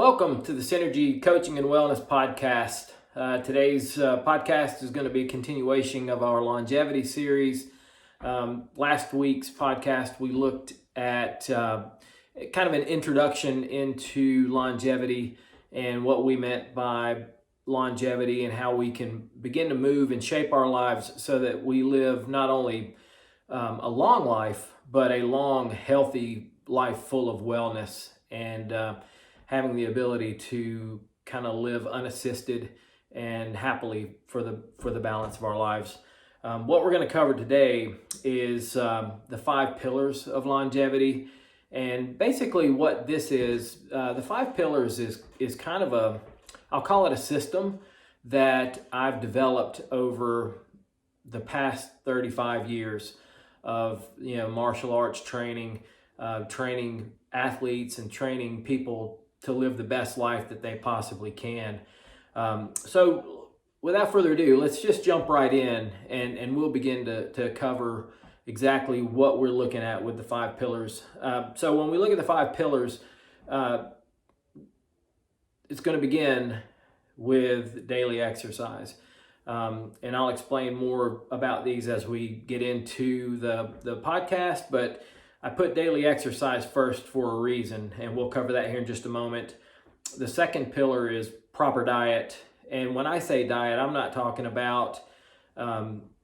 Welcome to the SynerG Coaching and Wellness Podcast. Today's podcast is going to be a continuation of our longevity series. Last week's podcast, we looked at kind of an introduction into longevity and what we meant by longevity and how we can begin to move and shape our lives so that we live not only a long life, but a long, healthy life full of wellness and having the ability to kind of live unassisted and happily for the balance of our lives. What we're going to cover today is the 5 pillars of longevity. And basically what this is, the 5 pillars is kind of I'll call it a system that I've developed over the past 35 years of martial arts training, training athletes and training people to live the best life that they possibly can. So without further ado, let's just jump right in and we'll begin to cover exactly what we're looking at with the 5 pillars. So when we look at the 5 pillars, it's going to begin with daily exercise. And I'll explain more about these as we get into the podcast, but I put daily exercise first for a reason, and we'll cover that here in just a moment. The second pillar is proper diet. And when I say diet, I'm not talking about,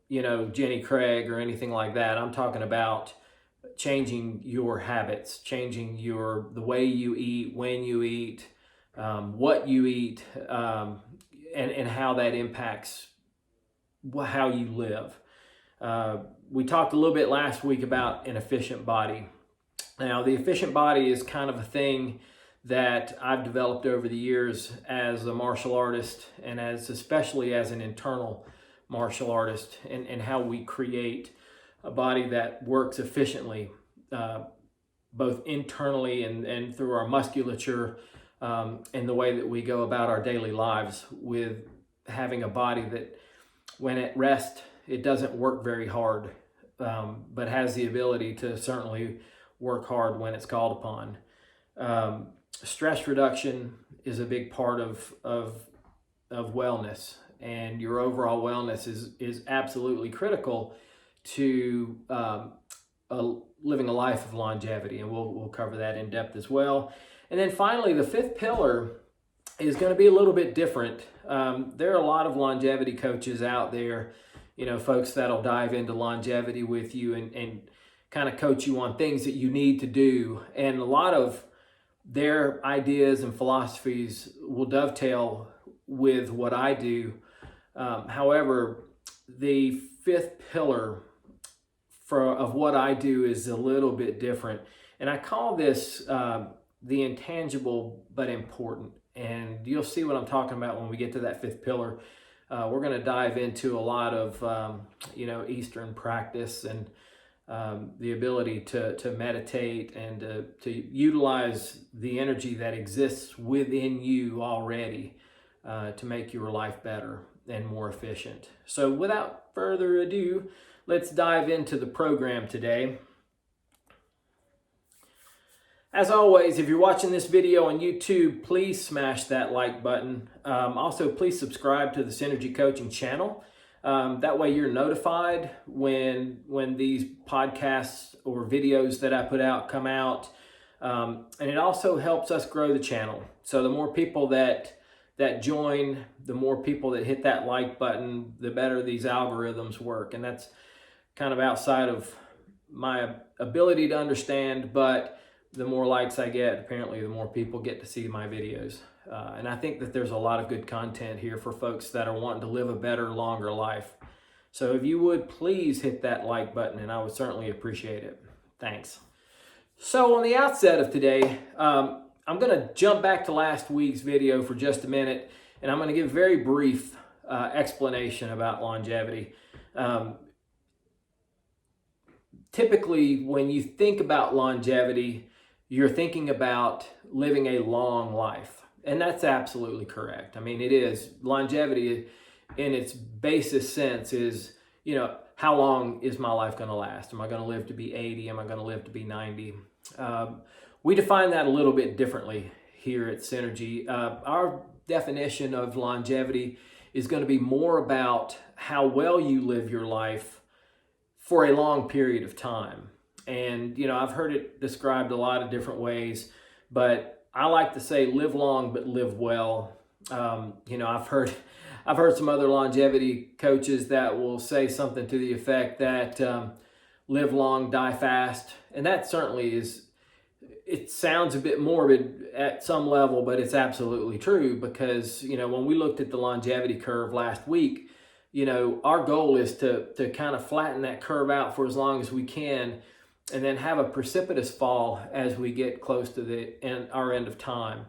Jenny Craig or anything like that. I'm talking about changing your habits, changing the way you eat, when you eat, what you eat, and how that impacts how you live. We talked a little bit last week about an efficient body. Now, the efficient body is kind of a thing that I've developed over the years as a martial artist and especially as an internal martial artist, and how we create a body that works efficiently, both internally and through our musculature, and the way that we go about our daily lives with having a body that when at rest, it doesn't work very hard, but has the ability to certainly work hard when it's called upon. Stress reduction is a big part of wellness, and your overall wellness is absolutely critical to living a life of longevity, and we'll cover that in depth as well. And then finally, the 5th pillar is going to be a little bit different. There are a lot of longevity coaches out there, folks that'll dive into longevity with you and kind of coach you on things that you need to do. And a lot of their ideas and philosophies will dovetail with what I do. However, the 5th pillar of what I do is a little bit different. And I call this the intangible but important. And you'll see what I'm talking about when we get to that 5th pillar. We're going to dive into a lot of, Eastern practice and the ability to meditate and to utilize the energy that exists within you already to make your life better and more efficient. So without further ado, let's dive into the program today. As always, if you're watching this video on YouTube, please smash that like button. Also, please subscribe to the SynerG Coaching channel. That way you're notified when these podcasts or videos that I put out come out. And it also helps us grow the channel. So the more people that join, the more people that hit that like button, the better these algorithms work. And that's kind of outside of my ability to understand, but the more likes I get, apparently the more people get to see my videos. And I think that there's a lot of good content here for folks that are wanting to live a better, longer life. So if you would, please hit that like button, and I would certainly appreciate it. Thanks. So on the outset of today, I'm going to jump back to last week's video for just a minute, and I'm going to give a very brief explanation about longevity. Typically, when you think about longevity, you're thinking about living a long life. And that's absolutely correct. I mean, it is. Longevity in its basest sense is, how long is my life going to last? Am I going to live to be 80? Am I going to live to be 90? We define that a little bit differently here at SynerG. Our definition of longevity is going to be more about how well you live your life for a long period of time. And, I've heard it described a lot of different ways, but I like to say live long, but live well. I've heard some other longevity coaches that will say something to the effect that live long, die fast. And that certainly it sounds a bit morbid at some level, but it's absolutely true because, when we looked at the longevity curve last week, our goal is to kind of flatten that curve out for as long as we can and then have a precipitous fall as we get close to our end of time.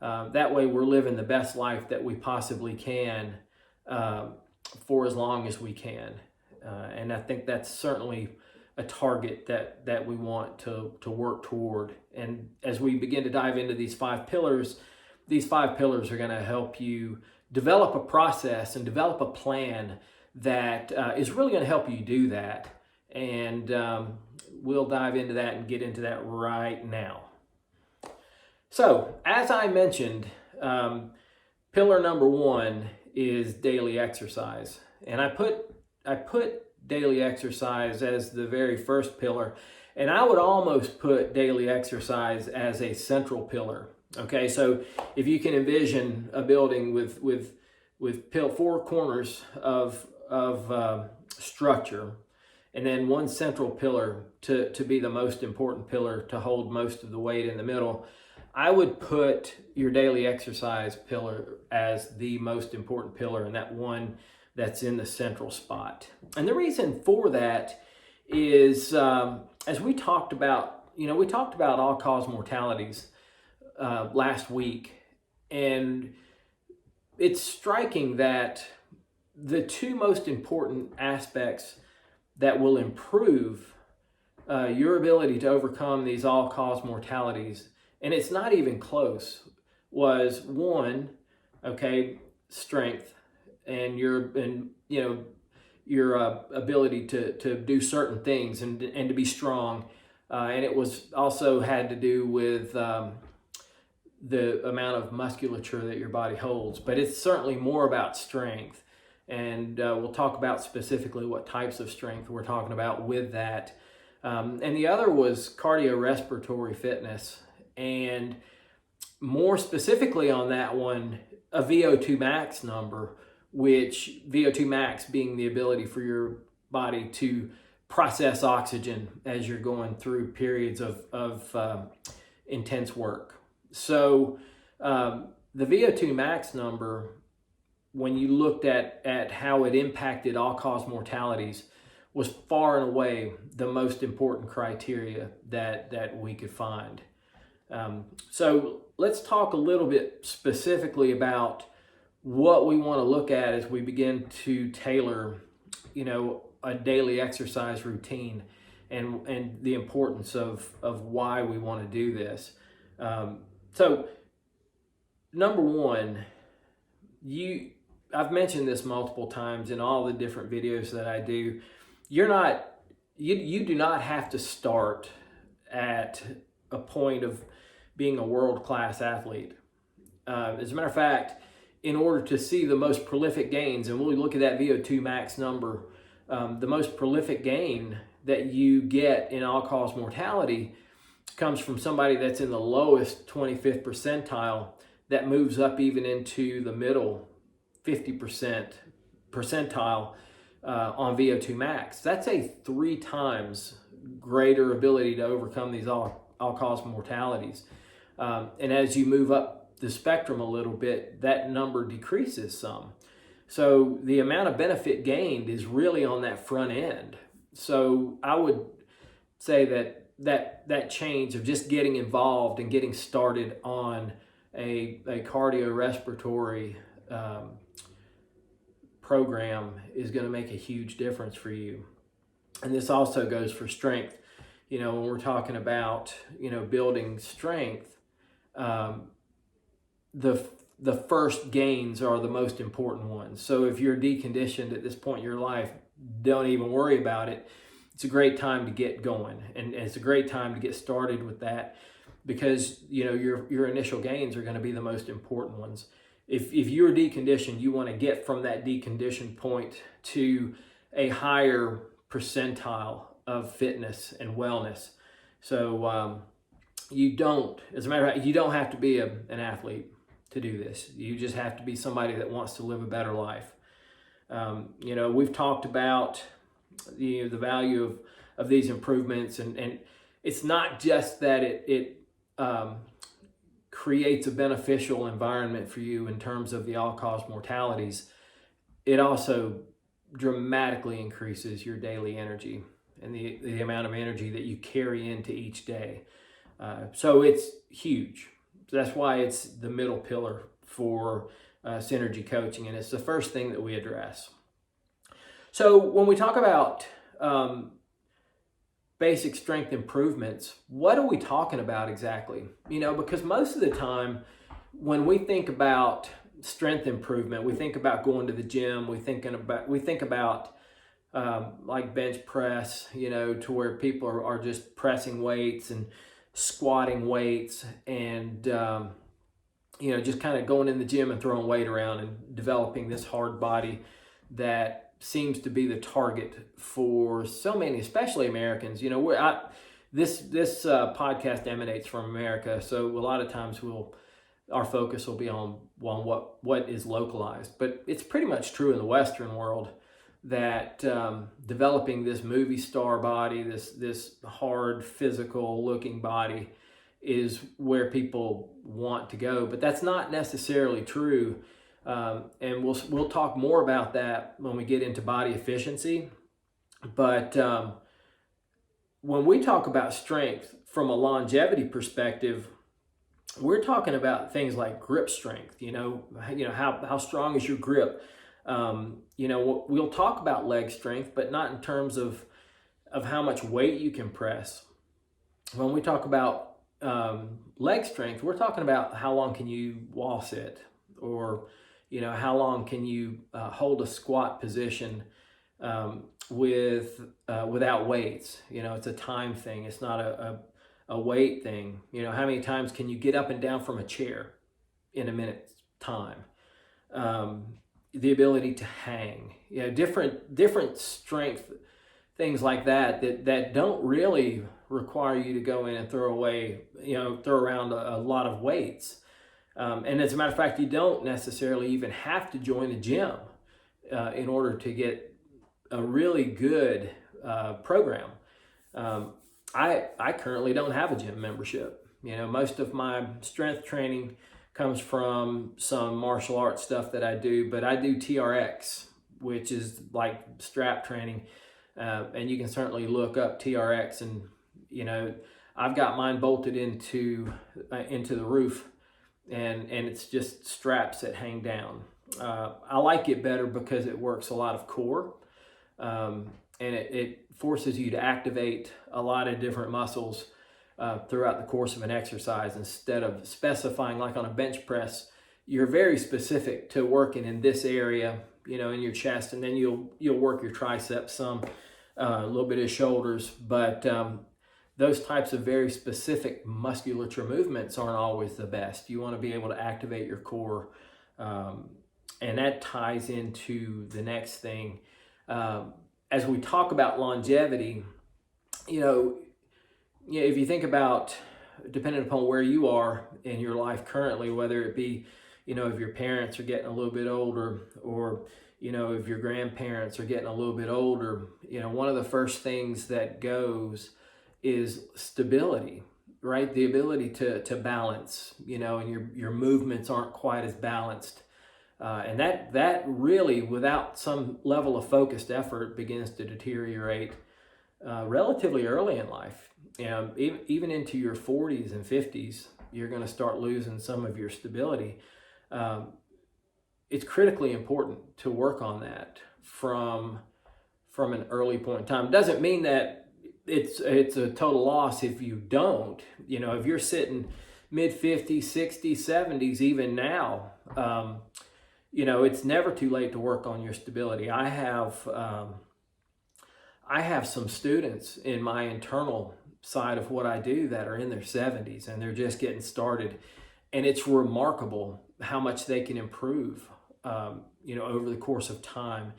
That way we're living the best life that we possibly can for as long as we can. And I think that's certainly a target that we want to work toward. And as we begin to dive into these 5 pillars are going to help you develop a process and develop a plan that is really going to help you do that. And we'll dive into that and get into that right now. So, as I mentioned, pillar number 1 is daily exercise. And I put daily exercise as the very first pillar. And I would almost put daily exercise as a central pillar. Okay, so if you can envision a building with 4 corners of structure, and then one central pillar to be the most important pillar to hold most of the weight in the middle, I would put your daily exercise pillar as the most important pillar, and that one that's in the central spot. And the reason for that is, as we talked about, all-cause mortalities last week, and it's striking that the 2 most important aspects that will improve your ability to overcome these all-cause mortalities, and it's not even close, was 1, strength, and your ability to do certain things and to be strong, and it was also had to do with the amount of musculature that your body holds, but it's certainly more about strength. And we'll talk about specifically what types of strength we're talking about with that. And the other was cardiorespiratory fitness. And more specifically on that one, a VO2 max number, which VO2 max being the ability for your body to process oxygen as you're going through periods of intense work. So the VO2 max number, when you looked at how it impacted all-cause mortalities, was far and away the most important criteria that we could find. So let's talk a little bit specifically about what we want to look at as we begin to tailor, a daily exercise routine and the importance of why we want to do this. So number 1, I've mentioned this multiple times in all the different videos that I do. You do not have to start at a point of being a world-class athlete. As a matter of fact, in order to see the most prolific gains, and we'll look at that VO2 max number, the most prolific gain that you get in all-cause mortality comes from somebody that's in the lowest 25th percentile that moves up even into the middle 50% percentile on VO2 max. That's a 3 times greater ability to overcome these all-cause mortalities. And as you move up the spectrum a little bit, that number decreases some. So the amount of benefit gained is really on that front end. So I would say that change of just getting involved and getting started on a cardiorespiratory program is going to make a huge difference for you. And this also goes for strength. When we're talking about, building strength, the first gains are the most important ones. So if you're deconditioned at this point in your life, don't even worry about it. It's a great time to get going, and it's a great time to get started with that. because your initial gains are going to be the most important ones. If you're deconditioned, you want to get from that deconditioned point to a higher percentile of fitness and wellness. So as a matter of fact, you don't have to be an athlete to do this. You just have to be somebody that wants to live a better life. We've talked about the value of these improvements, and it's not just that it creates a beneficial environment for you in terms of the all-cause mortalities. It also dramatically increases your daily energy and the amount of energy that you carry into each day. So it's huge. So that's why it's the middle pillar for SynerG Coaching, and it's the first thing that we address. So when we talk about basic strength improvements, what are we talking about exactly? Because most of the time when we think about strength improvement, we think about going to the gym, we think about like bench press, to where people are just pressing weights and squatting weights and just kind of going in the gym and throwing weight around and developing this hard body that seems to be the target for so many, especially Americans. This podcast emanates from America, so a lot of times our focus will be on what is localized, but it's pretty much true in the Western world that developing this movie star body, this hard physical looking body, is where people want to go. But that's not necessarily true. And we'll talk more about that when we get into body efficiency. But when we talk about strength from a longevity perspective, we're talking about things like grip strength. How strong is your grip? We'll talk about leg strength, but not in terms of how much weight you can press. When we talk about leg strength, we're talking about how long can you wall sit, or how long can you hold a squat position without weights. It's a time thing. It's not a weight thing. How many times can you get up and down from a chair in a minute's time? The ability to hang, different strength things like that don't really require you to go in and throw around a lot of weights. And as a matter of fact, you don't necessarily even have to join a gym in order to get a really good program. I currently don't have a gym membership. Most of my strength training comes from some martial arts stuff that I do, but I do TRX, which is like strap training. And you can certainly look up TRX, and I've got mine bolted into the roof, and it's just straps that hang down. I like it better because it works a lot of core, and it forces you to activate a lot of different muscles throughout the course of an exercise, instead of specifying, like on a bench press, you're very specific to working in this area, in your chest, and then you'll work your triceps some, a little bit of shoulders, but those types of very specific musculature movements aren't always the best. You want to be able to activate your core, and that ties into the next thing. As we talk about longevity, if you think about, depending upon where you are in your life currently, whether it be, if your parents are getting a little bit older, or, if your grandparents are getting a little bit older, one of the first things that goes is stability, right? The ability to balance, and your movements aren't quite as balanced. And that really, without some level of focused effort, begins to deteriorate relatively early in life. Even into your 40s and 50s, you're going to start losing some of your stability. It's critically important to work on that from an early point in time. Doesn't mean that it's a total loss if you don't. If you're sitting mid 50s, 60s, 70s, even now, it's never too late to work on your stability. I have some students in my internal side of what I do that are in their 70s and they're just getting started. And it's remarkable how much they can improve, over the course of time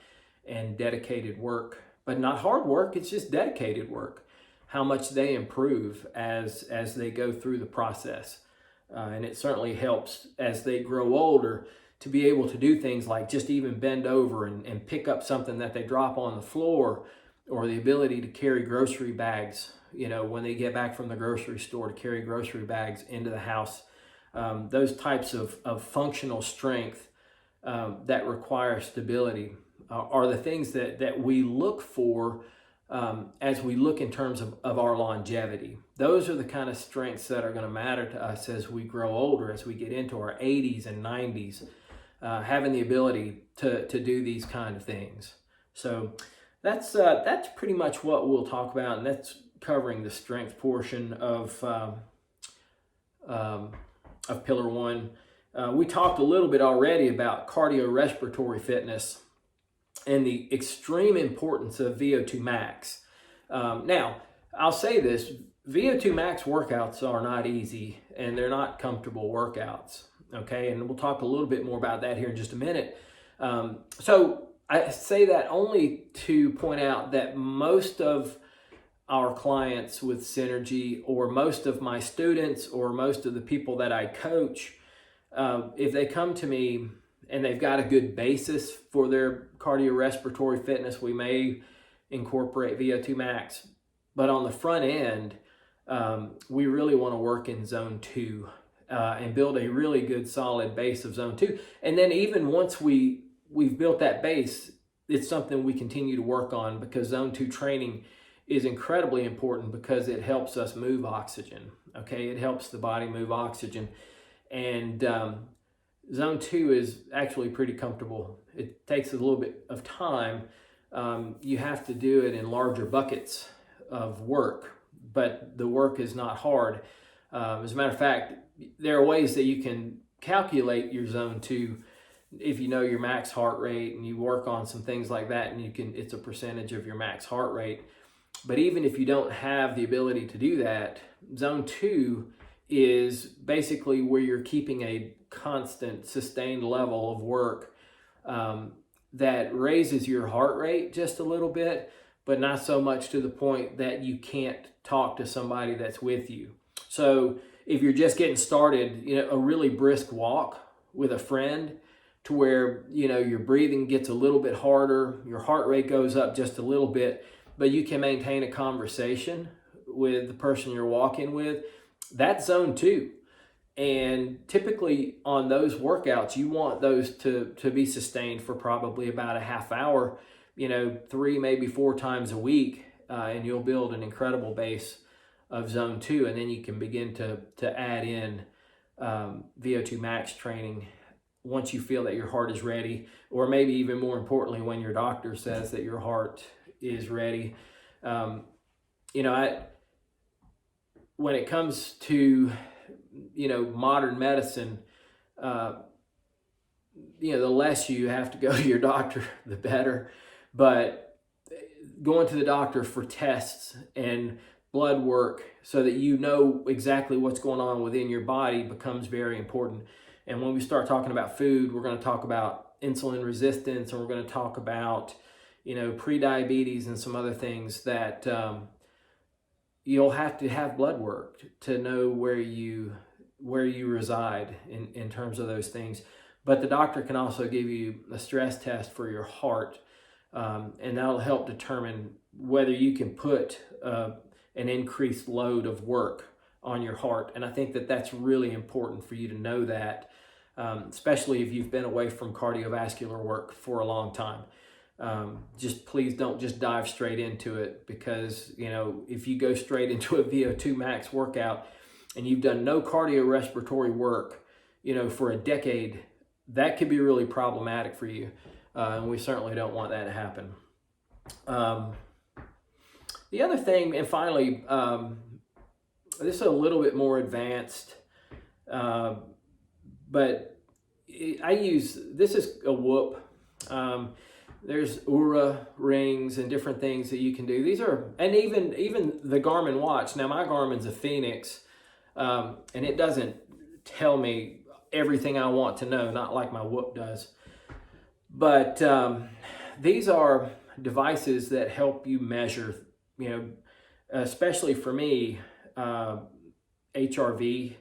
and dedicated work, but not hard work. It's just dedicated work. How much they improve as they go through the process, and it certainly helps as they grow older to be able to do things like just even bend over and pick up something that they drop on the floor, or the ability to carry grocery bags. When they get back from the grocery store, to carry grocery bags into the house. Those types of functional strength that require stability are the things that we look for as we look in terms of our longevity. Those are the kind of strengths that are going to matter to us as we grow older, as we get into our 80s and 90s, having the ability to do these kind of things. So that's pretty much what we'll talk about, and that's covering the strength portion of Pillar 1. We talked a little bit already about cardiorespiratory fitness and the extreme importance of VO2 max. Now, I'll say this, VO2 max workouts are not easy and they're not comfortable workouts, okay? And we'll talk a little bit more about that here in just a minute. So I say that only to point out that most of our clients with SynerG, or most of my students, or most of the people that I coach, if they come to me and they've got a good basis for their cardiorespiratory fitness, we may incorporate VO2 max. But on the front end, we really want to work in zone 2 and build a really good solid base of zone 2. And then even once we've built that base, it's something we continue to work on, because zone 2 training is incredibly important because it helps us move oxygen. Okay, it helps the body move oxygen. And zone 2 is actually pretty comfortable. It takes a little bit of time. You have to do it in larger buckets of work, but the work is not hard. As a matter of fact, there are ways that you can calculate your zone 2 if you know your max heart rate, and you work on some things like that, and it's a percentage of your max heart rate. But even if you don't have the ability to do that, zone 2 is basically where you're keeping a constant, sustained level of work that raises your heart rate just a little bit, but not so much to the point that you can't talk to somebody that's with you. So if you're just getting started, a really brisk walk with a friend, to where your breathing gets a little bit harder, your heart rate goes up just a little bit, but you can maintain a conversation with the person you're walking with, that's zone 2. And typically on those workouts, you want those to be sustained for probably about a half hour, 3, maybe 4 times a week, and you'll build an incredible base of zone 2. And then you can begin to add in VO2 max training once you feel that your heart is ready, or maybe even more importantly, when your doctor says that your heart is ready. When it comes to modern medicine, the less you have to go to your doctor, the better. But going to the doctor for tests and blood work so that you know exactly what's going on within your body becomes very important. And when we start talking about food, we're going to talk about insulin resistance, and we're going to talk about pre-diabetes and some other things that you'll have to have blood work to know where you reside in terms of those things. But the doctor can also give you a stress test for your heart, and that'll help determine whether you can put an increased load of work on your heart. And I think that that's really important for you to know that, especially if you've been away from cardiovascular work for a long time. Just please don't just dive straight into it, because if you go straight into a VO2 max workout and you've done no cardiorespiratory work for a decade, that could be really problematic for you, and we certainly don't want that to happen. The other thing, and finally, this is a little bit more advanced, but this is a Whoop. there's Oura rings and different things that you can do. These are, and even the Garmin watch. Now my Garmin's a Phoenix, and it doesn't tell me everything I want to know, not like my Whoop does. But these are devices that help you measure, especially for me, HRV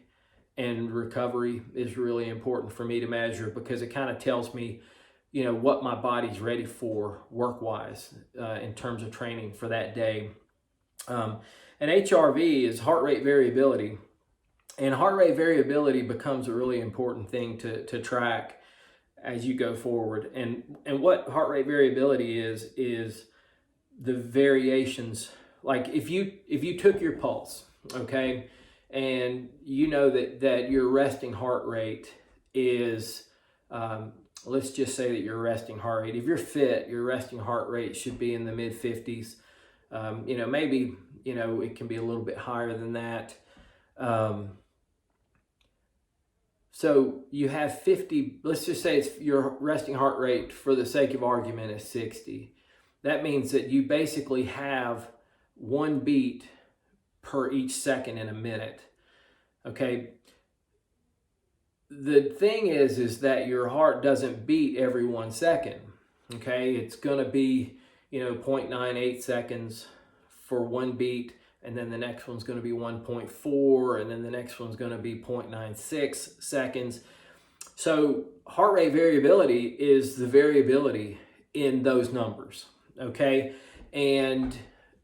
and recovery is really important for me to measure, because it kind of tells me, what my body's ready for work-wise in terms of training for that day. And HRV is heart rate variability. And heart rate variability becomes a really important thing to track as you go forward. And what heart rate variability is the variations. Like if you took your pulse, okay, and you know that your resting heart rate is, let's just say that your resting heart rate, if you're fit, your resting heart rate should be in the mid 50s. Maybe, it can be a little bit higher than that. So you have 50, let's just say it's your resting heart rate, for the sake of argument, is 60. That means that you basically have one beat per each second in a minute. Okay. The thing is that your heart doesn't beat every 1 second. Okay. It's going to be, 0.98 seconds for one beat. And then the next one's going to be 1.4, and then the next one's going to be 0.96 seconds. So heart rate variability is the variability in those numbers, okay? And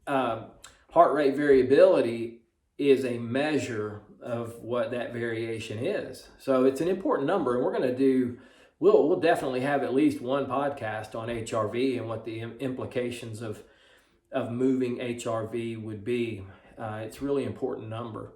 heart rate variability is a measure of what that variation is. So it's an important number, and we're going to do, we'll definitely have at least one podcast on HRV and what the implications of moving HRV would be. It's a really important number.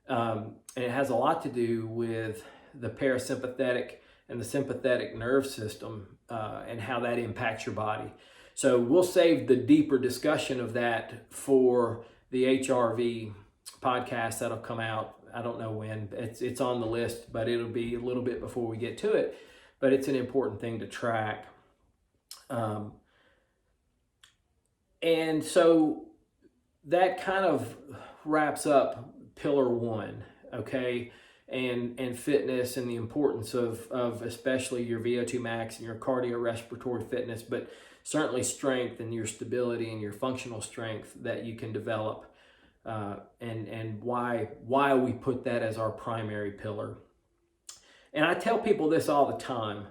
And it has a lot to do with the parasympathetic and the sympathetic nerve system and how that impacts your body. So we'll save the deeper discussion of that for the HRV podcast that'll come out. I don't know when. It's on the list, but it'll be a little bit before we get to it. But it's an important thing to track. And so that kind of wraps up pillar one, okay? And fitness and the importance of especially your VO2 max and your cardiorespiratory fitness, but certainly strength and your stability and your functional strength that you can develop, and why we put that as our primary pillar. And I tell people this all the time.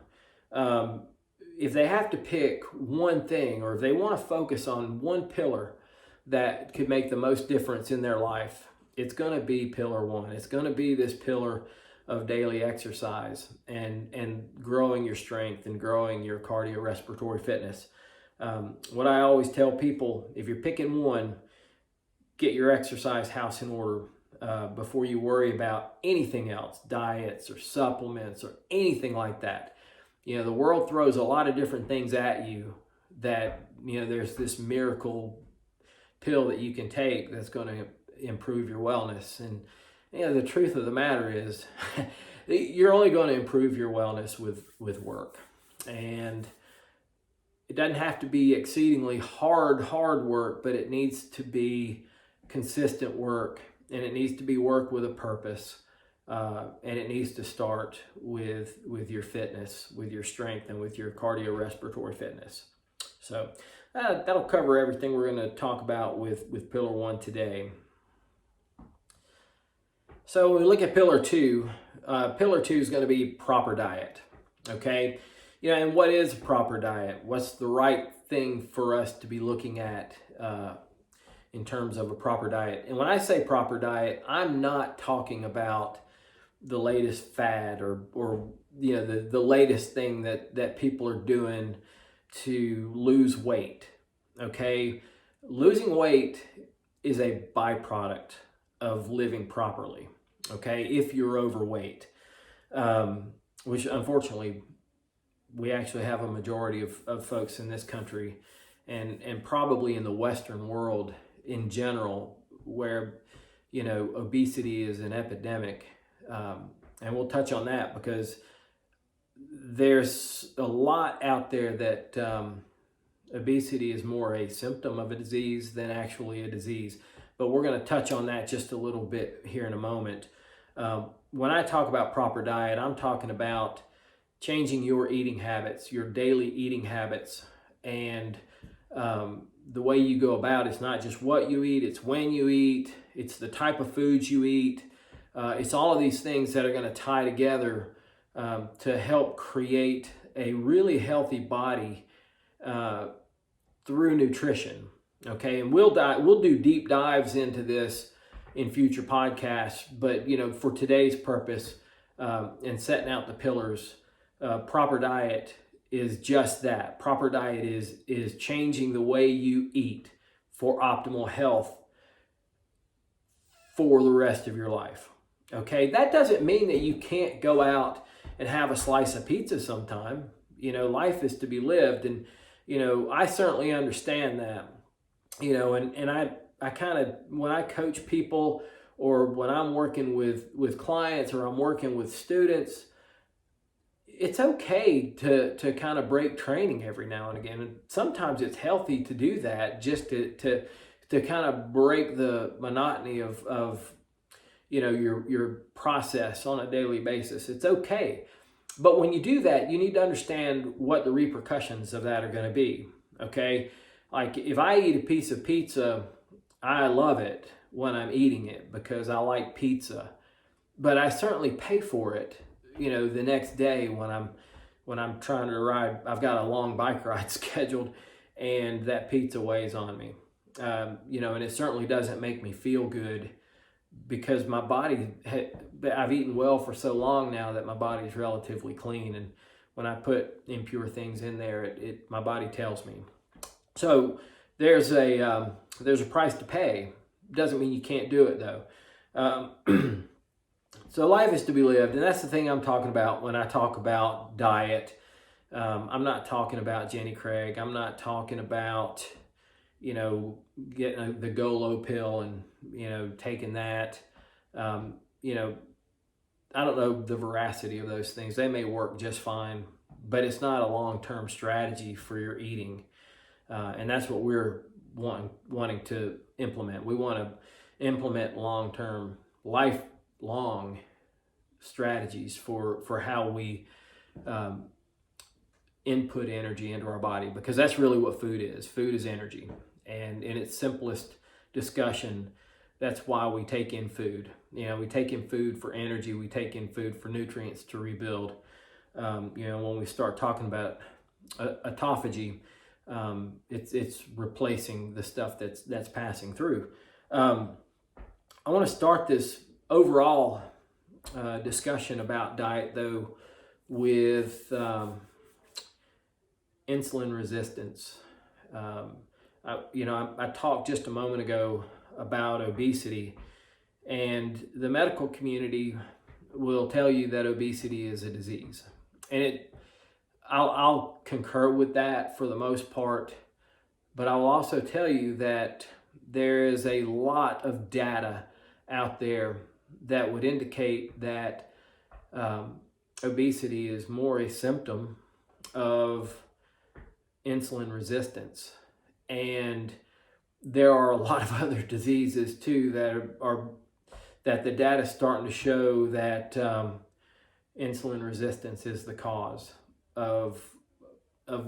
If they have to pick one thing, or if they want to focus on one pillar that could make the most difference in their life, it's going to be pillar one. It's going to be this pillar of daily exercise and growing your strength and growing your cardiorespiratory fitness. What I always tell people, if you're picking one, get your exercise house in order before you worry about anything else, diets or supplements or anything like that. The world throws a lot of different things at you that, there's this miracle pill that you can take that's going to improve your wellness. And, the truth of the matter is you're only going to improve your wellness with work. And it doesn't have to be exceedingly hard work, but it needs to be consistent work, and it needs to be work with a purpose. And it needs to start with your fitness, with your strength, and with your cardiorespiratory fitness. So that'll cover everything we're going to talk about with pillar one today. So when we look at pillar two is going to be proper diet. Okay, and what is a proper diet? What's the right thing for us to be looking at in terms of a proper diet? And when I say proper diet, I'm not talking about the latest fad or the latest thing that people are doing to lose weight. Okay, losing weight is a byproduct of living properly. Okay, if you're overweight, which unfortunately we actually have a majority of folks in this country and probably in the Western world in general, where obesity is an epidemic. And we'll touch on that because there's a lot out there that Obesity is more a symptom of a disease than actually a disease. But we're going to touch on that just a little bit here in a moment. When I talk about proper diet, I'm talking about changing your eating habits, your daily eating habits, and the way you go about it's not just what you eat, it's when you eat, it's the type of foods you eat. It's all of these things that are going to tie together to help create a really healthy body through nutrition. Okay, and we'll do deep dives into this in future podcasts, but for today's purpose and setting out the pillars, proper diet is just that. Proper diet is changing the way you eat for optimal health for the rest of your life. Okay, that doesn't mean that you can't go out and have a slice of pizza sometime. Life is to be lived, and I certainly understand that. And I kind of, when I coach people or when I'm working with clients or I'm working with students, it's okay to kind of break training every now and again. And sometimes it's healthy to do that, just to kind of break the monotony of your process on a daily basis. It's okay. But when you do that, you need to understand what the repercussions of that are going to be. Okay? Like if I eat a piece of pizza, I love it when I'm eating it because I like pizza. But I certainly pay for it, the next day when I'm trying to ride. I've got a long bike ride scheduled, and that pizza weighs on me. And it certainly doesn't make me feel good because my body, I've eaten well for so long now that my body's relatively clean. And when I put impure things in there, my body tells me. So there's a price to pay. Doesn't mean you can't do it though. So life is to be lived, and that's the thing I'm talking about when I talk about diet. I'm not talking about Jenny Craig. I'm not talking about getting the Go Low pill and taking that. I don't know the veracity of those things. They may work just fine, but it's not a long-term strategy for your eating. And that's what we're wanting to implement. We want to implement long-term, lifelong strategies for how we input energy into our body, because that's really what food is. Food is energy. And in its simplest discussion, that's why we take in food. We take in food for energy. We take in food for nutrients to rebuild. When we start talking about autophagy, it's replacing the stuff that's passing through. I want to start this overall discussion about diet though with insulin resistance. I talked just a moment ago about obesity, and the medical community will tell you that obesity is a disease, and I'll concur with that for the most part, but I will also tell you that there is a lot of data out there that would indicate that obesity is more a symptom of insulin resistance. And there are a lot of other diseases too that the data is starting to show that insulin resistance is the cause of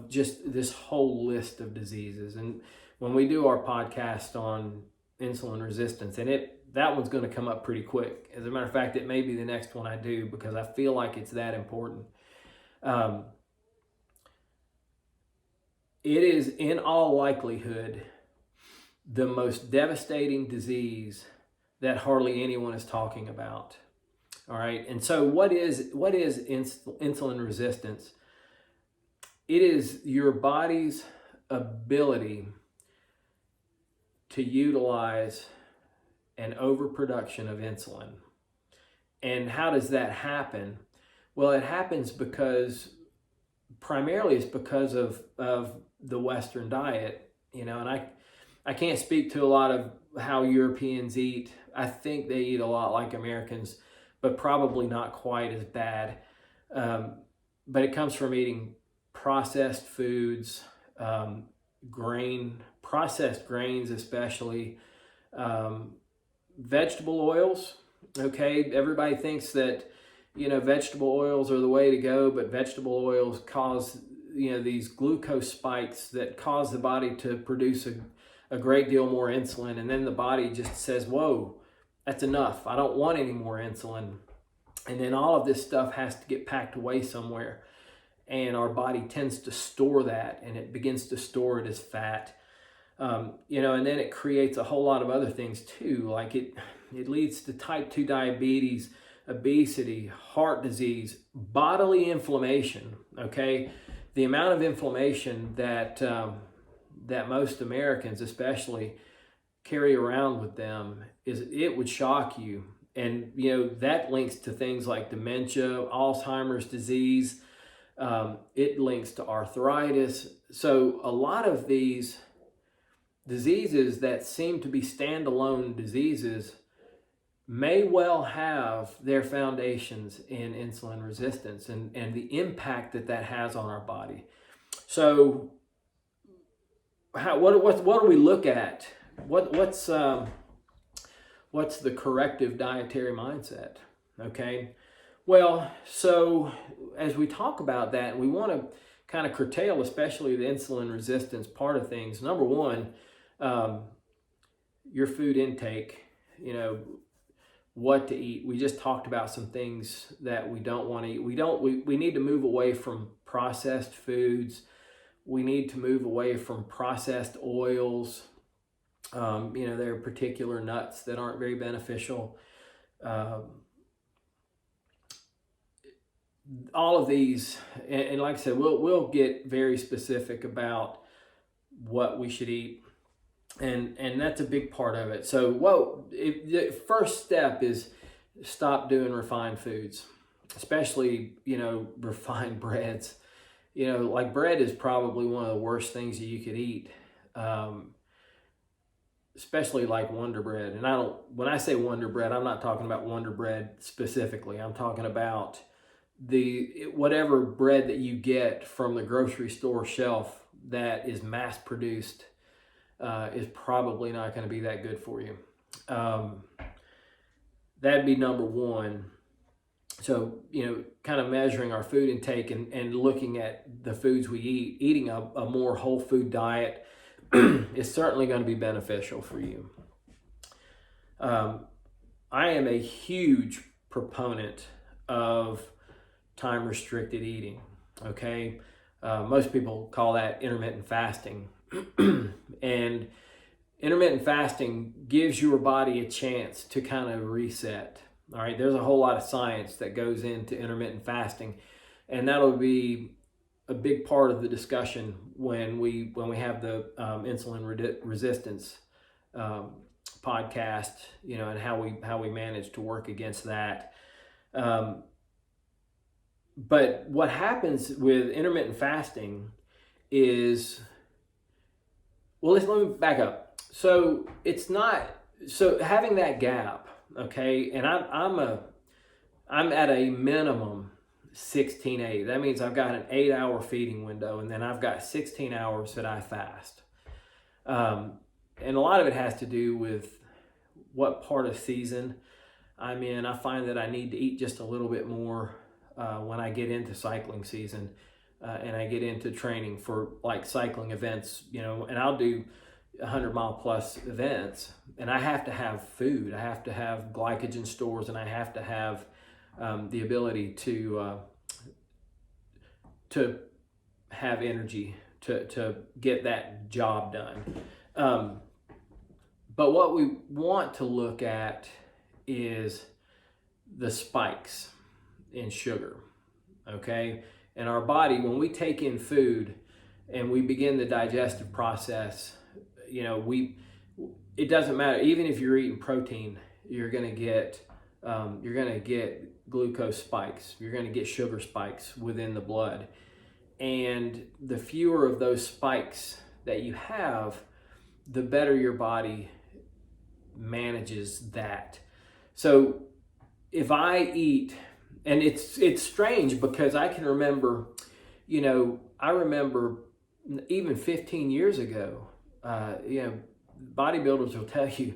just this whole list of diseases. And when we do our podcast on insulin resistance, and that one's going to come up pretty quick. As a matter of fact, it may be the next one I do because I feel like it's that important. It is in all likelihood the most devastating disease that hardly anyone is talking about. All right. And so what is insulin resistance? It is your body's ability to utilize an overproduction of insulin. And how does that happen? Well, it happens primarily it's because of the Western diet, and I can't speak to a lot of how Europeans eat. I think they eat a lot like Americans, but probably not quite as bad. But it comes from eating processed foods, processed grains especially, vegetable oils. Okay, everybody thinks that, vegetable oils are the way to go, but vegetable oils cause, these glucose spikes that cause the body to produce a great deal more insulin. And then the body just says, whoa, that's enough. I don't want any more insulin. And then all of this stuff has to get packed away somewhere. And our body tends to store that, and it begins to store it as fat. And then it creates a whole lot of other things too. Like it leads to type 2 diabetes, obesity, heart disease, bodily inflammation. Okay, the amount of inflammation that most Americans, especially, carry around with them it would shock you. And that links to things like dementia, Alzheimer's disease. It links to arthritis. So a lot of these diseases that seem to be standalone diseases may well have their foundations in insulin resistance and the impact that has on our body. So what do we look at? What's the corrective dietary mindset? Okay. Well, so as we talk about that, we want to kind of curtail, especially the insulin resistance part of things. Number one, your food intake, what to eat. We just talked about some things that we don't want to eat. We need to move away from processed foods. We need to move away from processed oils. There are particular nuts that aren't very beneficial. All of these, and like I said, we'll get very specific about what we should eat, and that's a big part of it. So, the first step is stop doing refined foods, especially refined breads. Like bread is probably one of the worst things that you could eat, especially like Wonder Bread. And when I say Wonder Bread, I'm not talking about Wonder Bread specifically. I'm talking about whatever bread that you get from the grocery store shelf that is mass produced is probably not going to be that good for you. That'd be number one. So, kind of measuring our food intake and looking at the foods we eat, eating a more whole food diet is certainly going to be beneficial for you. I am a huge proponent of time restricted eating. Okay, most people call that intermittent fasting, and intermittent fasting gives your body a chance to kind of reset. All right, there's a whole lot of science that goes into intermittent fasting, and that'll be a big part of the discussion when we have the insulin resistance podcast, and how we manage to work against that. But what happens with intermittent fasting is, let me back up. So having that gap, okay, and I'm at a minimum 16-8. That means I've got an 8-hour feeding window, and then I've got 16 hours that I fast. And a lot of it has to do with what part of season I'm in. I find that I need to eat just a little bit more when I get into cycling season, and I get into training for like cycling events, and I'll do 100-mile plus events, and I have to have food. I have to have glycogen stores, and I have to have the ability to have energy to get that job done. But what we want to look at is the spikes in sugar, okay? And our body, when we take in food and we begin the digestive process, it doesn't matter. Even if you're eating protein, you're gonna get glucose spikes. You're gonna get sugar spikes within the blood, and the fewer of those spikes that you have, the better your body manages that. So if I eat, and it's strange because I can remember, I remember even 15 years ago, bodybuilders will tell you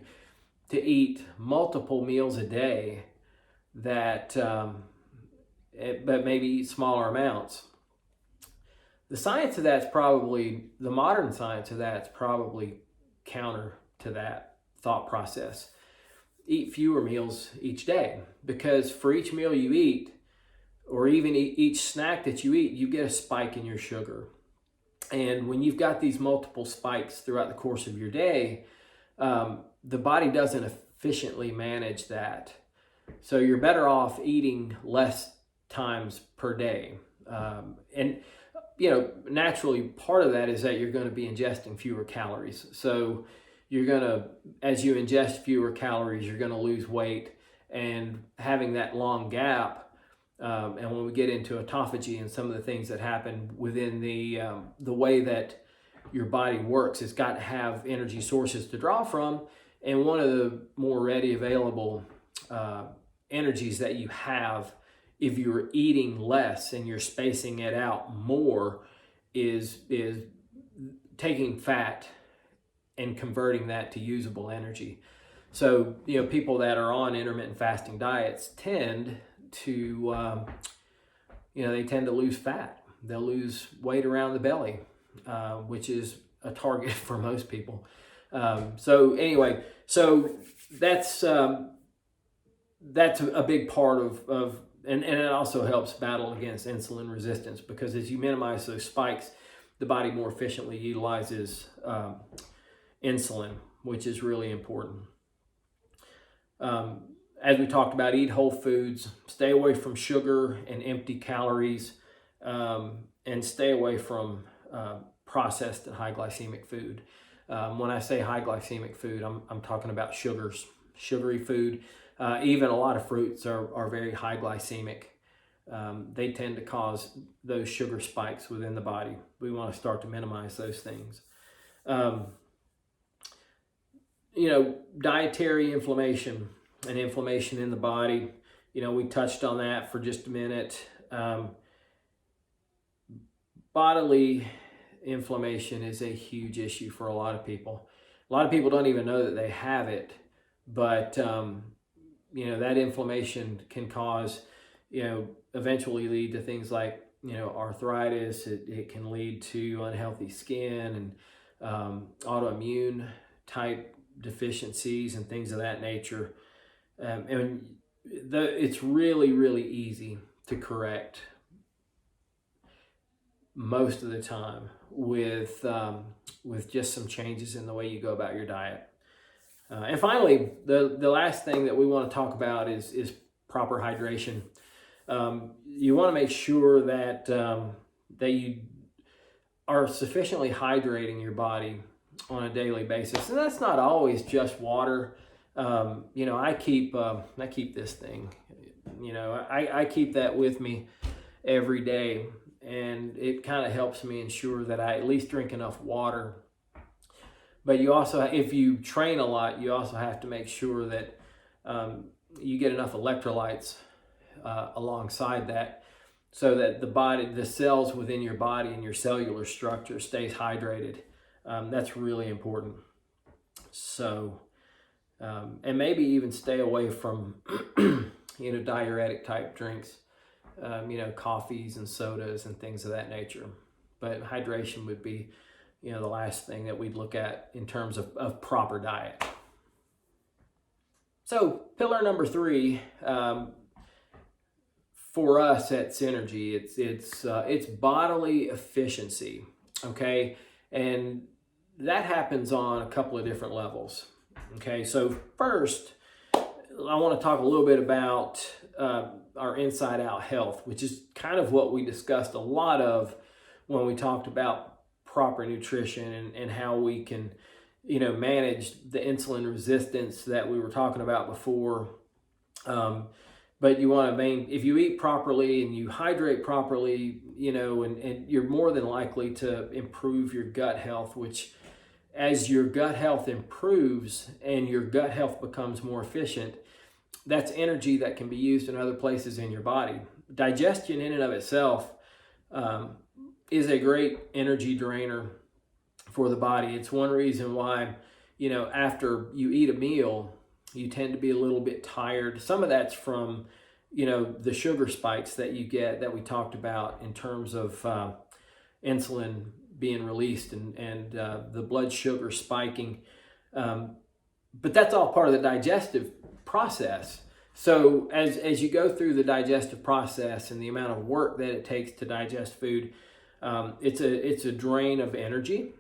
to eat multiple meals a day that, but maybe eat smaller amounts. The science of that's probably, the modern science of that's probably counter to that thought process. Eat fewer meals each day, because for each meal you eat, or even each snack that you eat, you get a spike in your sugar. And when you've got these multiple spikes throughout the course of your day, the body doesn't efficiently manage that. So you're better off eating less times per day. And naturally, part of that is that you're going to be ingesting fewer calories. So you're going to, as you ingest fewer calories, you're going to lose weight. And having that long gap, and when we get into autophagy and some of the things that happen within the way that your body works, it's got to have energy sources to draw from. And one of the more ready available energies that you have, if you're eating less and you're spacing it out more, is taking fat and converting that to usable energy. So, people that are on intermittent fasting diets tend to, they tend to lose fat. They'll lose weight around the belly, which is a target for most people. So that's a big part of and it also helps battle against insulin resistance, because as you minimize those spikes, the body more efficiently utilizes insulin, which is really important. As we talked about, eat whole foods, stay away from sugar and empty calories, and stay away from processed and high glycemic food. When I say high glycemic food, I'm talking about sugary food. Even a lot of fruits are very high glycemic. They tend to cause those sugar spikes within the body. We want to start to minimize those things. Dietary inflammation and inflammation in the body. We touched on that for just a minute. Bodily inflammation is a huge issue for a lot of people. A lot of people don't even know that they have it, but that inflammation can cause, eventually lead to things like, arthritis. It can lead to unhealthy skin and autoimmune type deficiencies and things of that nature. It's really, really easy to correct most of the time with just some changes in the way you go about your diet. And finally, the last thing that we want to talk about is proper hydration. You want to make sure that you are sufficiently hydrating your body on a daily basis, and that's not always just water. I keep this thing. I keep that with me every day, and it kind of helps me ensure that I at least drink enough water. But you also, if you train a lot, you also have to make sure that you get enough electrolytes alongside that, so that the cells within your body and your cellular structure stays hydrated. That's really important. So, and maybe even stay away from, diuretic type drinks, coffees and sodas and things of that nature. But hydration would be, the last thing that we'd look at in terms of proper diet. So pillar number 3, for us at SynerG, it's bodily efficiency. Okay. And that happens on a couple of different levels. Okay. So first, I want to talk a little bit about our inside out health, which is kind of what we discussed a lot of when we talked about proper nutrition and how we can, manage the insulin resistance that we were talking about before. But you want to if you eat properly and you hydrate properly, and you're more than likely to improve your gut health, which, as your gut health improves and your gut health becomes more efficient, that's energy that can be used in other places in your body. Digestion in and of itself is a great energy drainer for the body. It's one reason why, after you eat a meal, you tend to be a little bit tired. Some of that's from, the sugar spikes that you get that we talked about in terms of insulin being released and the blood sugar spiking. But that's all part of the digestive process. So as you go through the digestive process and the amount of work that it takes to digest food, it's a drain of energy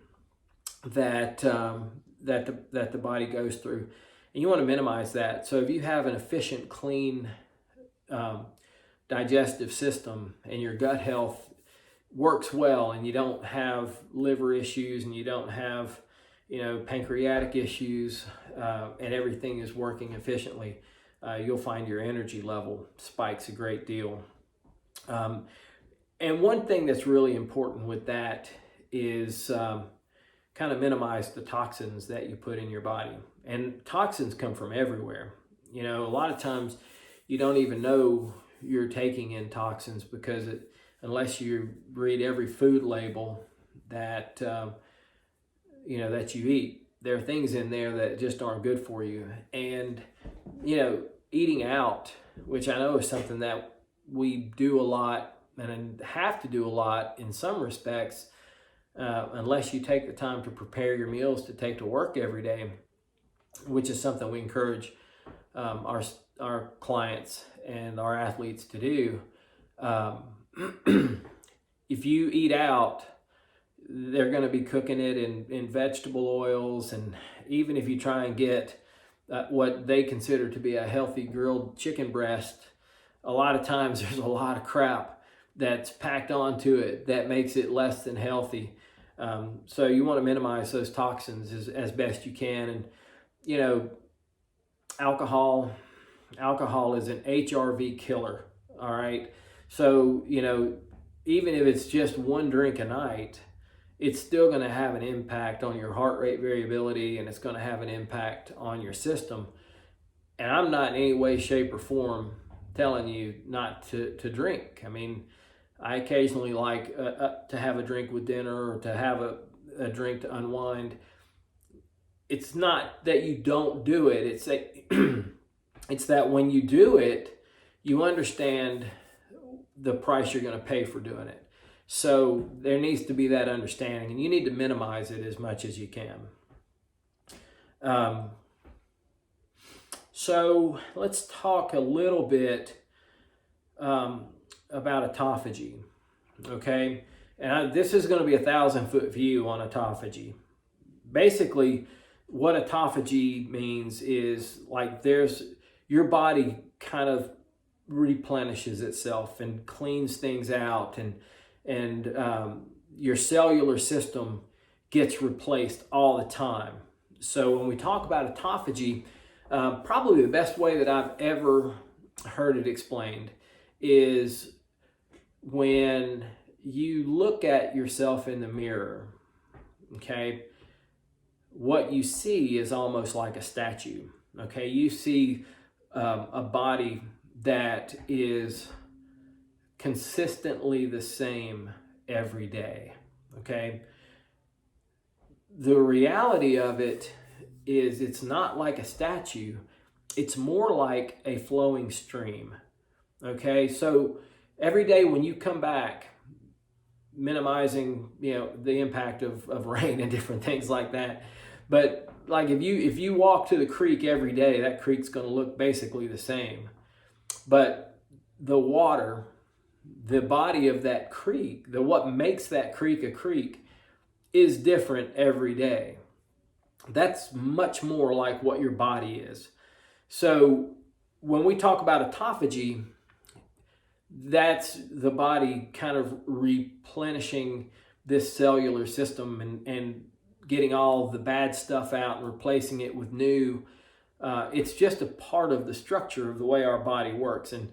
that the body goes through, and you want to minimize that. So if you have an efficient, clean digestive system and your gut health works well, and you don't have liver issues and you don't have pancreatic issues, and everything is working efficiently, you'll find your energy level spikes a great deal. And one thing that's really important with that is kind of minimize the toxins that you put in your body. And toxins come from everywhere. A lot of times you don't even know you're taking in toxins because unless you read every food label that that you eat, there are things in there that just aren't good for you. And eating out, which I know is something that we do a lot and have to do a lot in some respects, unless you take the time to prepare your meals to take to work every day, which is something we encourage our clients and our athletes to do. If you eat out, they're going to be cooking it in vegetable oils, and even if you try and get what they consider to be a healthy grilled chicken breast, a lot of times there's a lot of crap that's packed onto it that makes it less than healthy. So you want to minimize those toxins as best you can. And alcohol is an HRV killer. All right. So even if it's just one drink a night, it's still going to have an impact on your heart rate variability, and it's going to have an impact on your system. And I'm not in any way, shape, or form telling you not to drink. I mean, I occasionally like to have a drink with dinner or to have a drink to unwind. It's not that you don't do it. It's that when you do it, you understand the price you're going to pay for doing it. So there needs to be that understanding, and you need to minimize it as much as you can. So let's talk a little bit about autophagy, okay? And this is going to be a 1,000-foot view on autophagy. Basically, what autophagy means is like your body kind of replenishes itself and cleans things out, and your cellular system gets replaced all the time. So when we talk about autophagy, probably the best way that I've ever heard it explained is when you look at yourself in the mirror, okay, what you see is almost like a statue, okay? You see a body that is consistently the same every day, okay? The reality of it is it's not like a statue, it's more like a flowing stream, okay? So every day when you come back, minimizing the impact of rain and different things like that, but like if you walk to the creek every day, that creek's going to look basically the same, but the water, the body of that creek, what makes that creek a creek, is different every day. That's much more like what your body is. So when we talk about autophagy, that's the body kind of replenishing this cellular system and getting all the bad stuff out and replacing it with new. It's just a part of the structure of the way our body works. And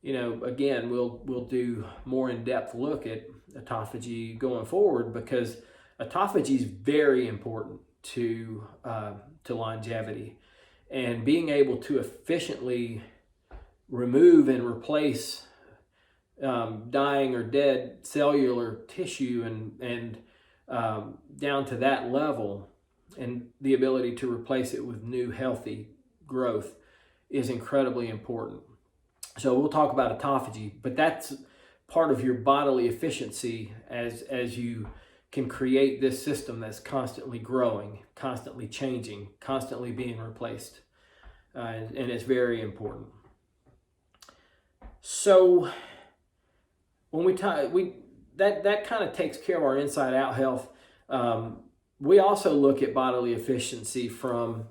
again, we'll do more in-depth look at autophagy going forward, because autophagy is very important to longevity, and being able to efficiently remove and replace dying or dead cellular tissue and down to that level, and the ability to replace it with new healthy growth is incredibly important. So we'll talk about autophagy, but that's part of your bodily efficiency as you can create this system that's constantly growing, constantly changing, constantly being replaced, and it's very important. So when that kind of takes care of our inside out health. We also look at bodily efficiency from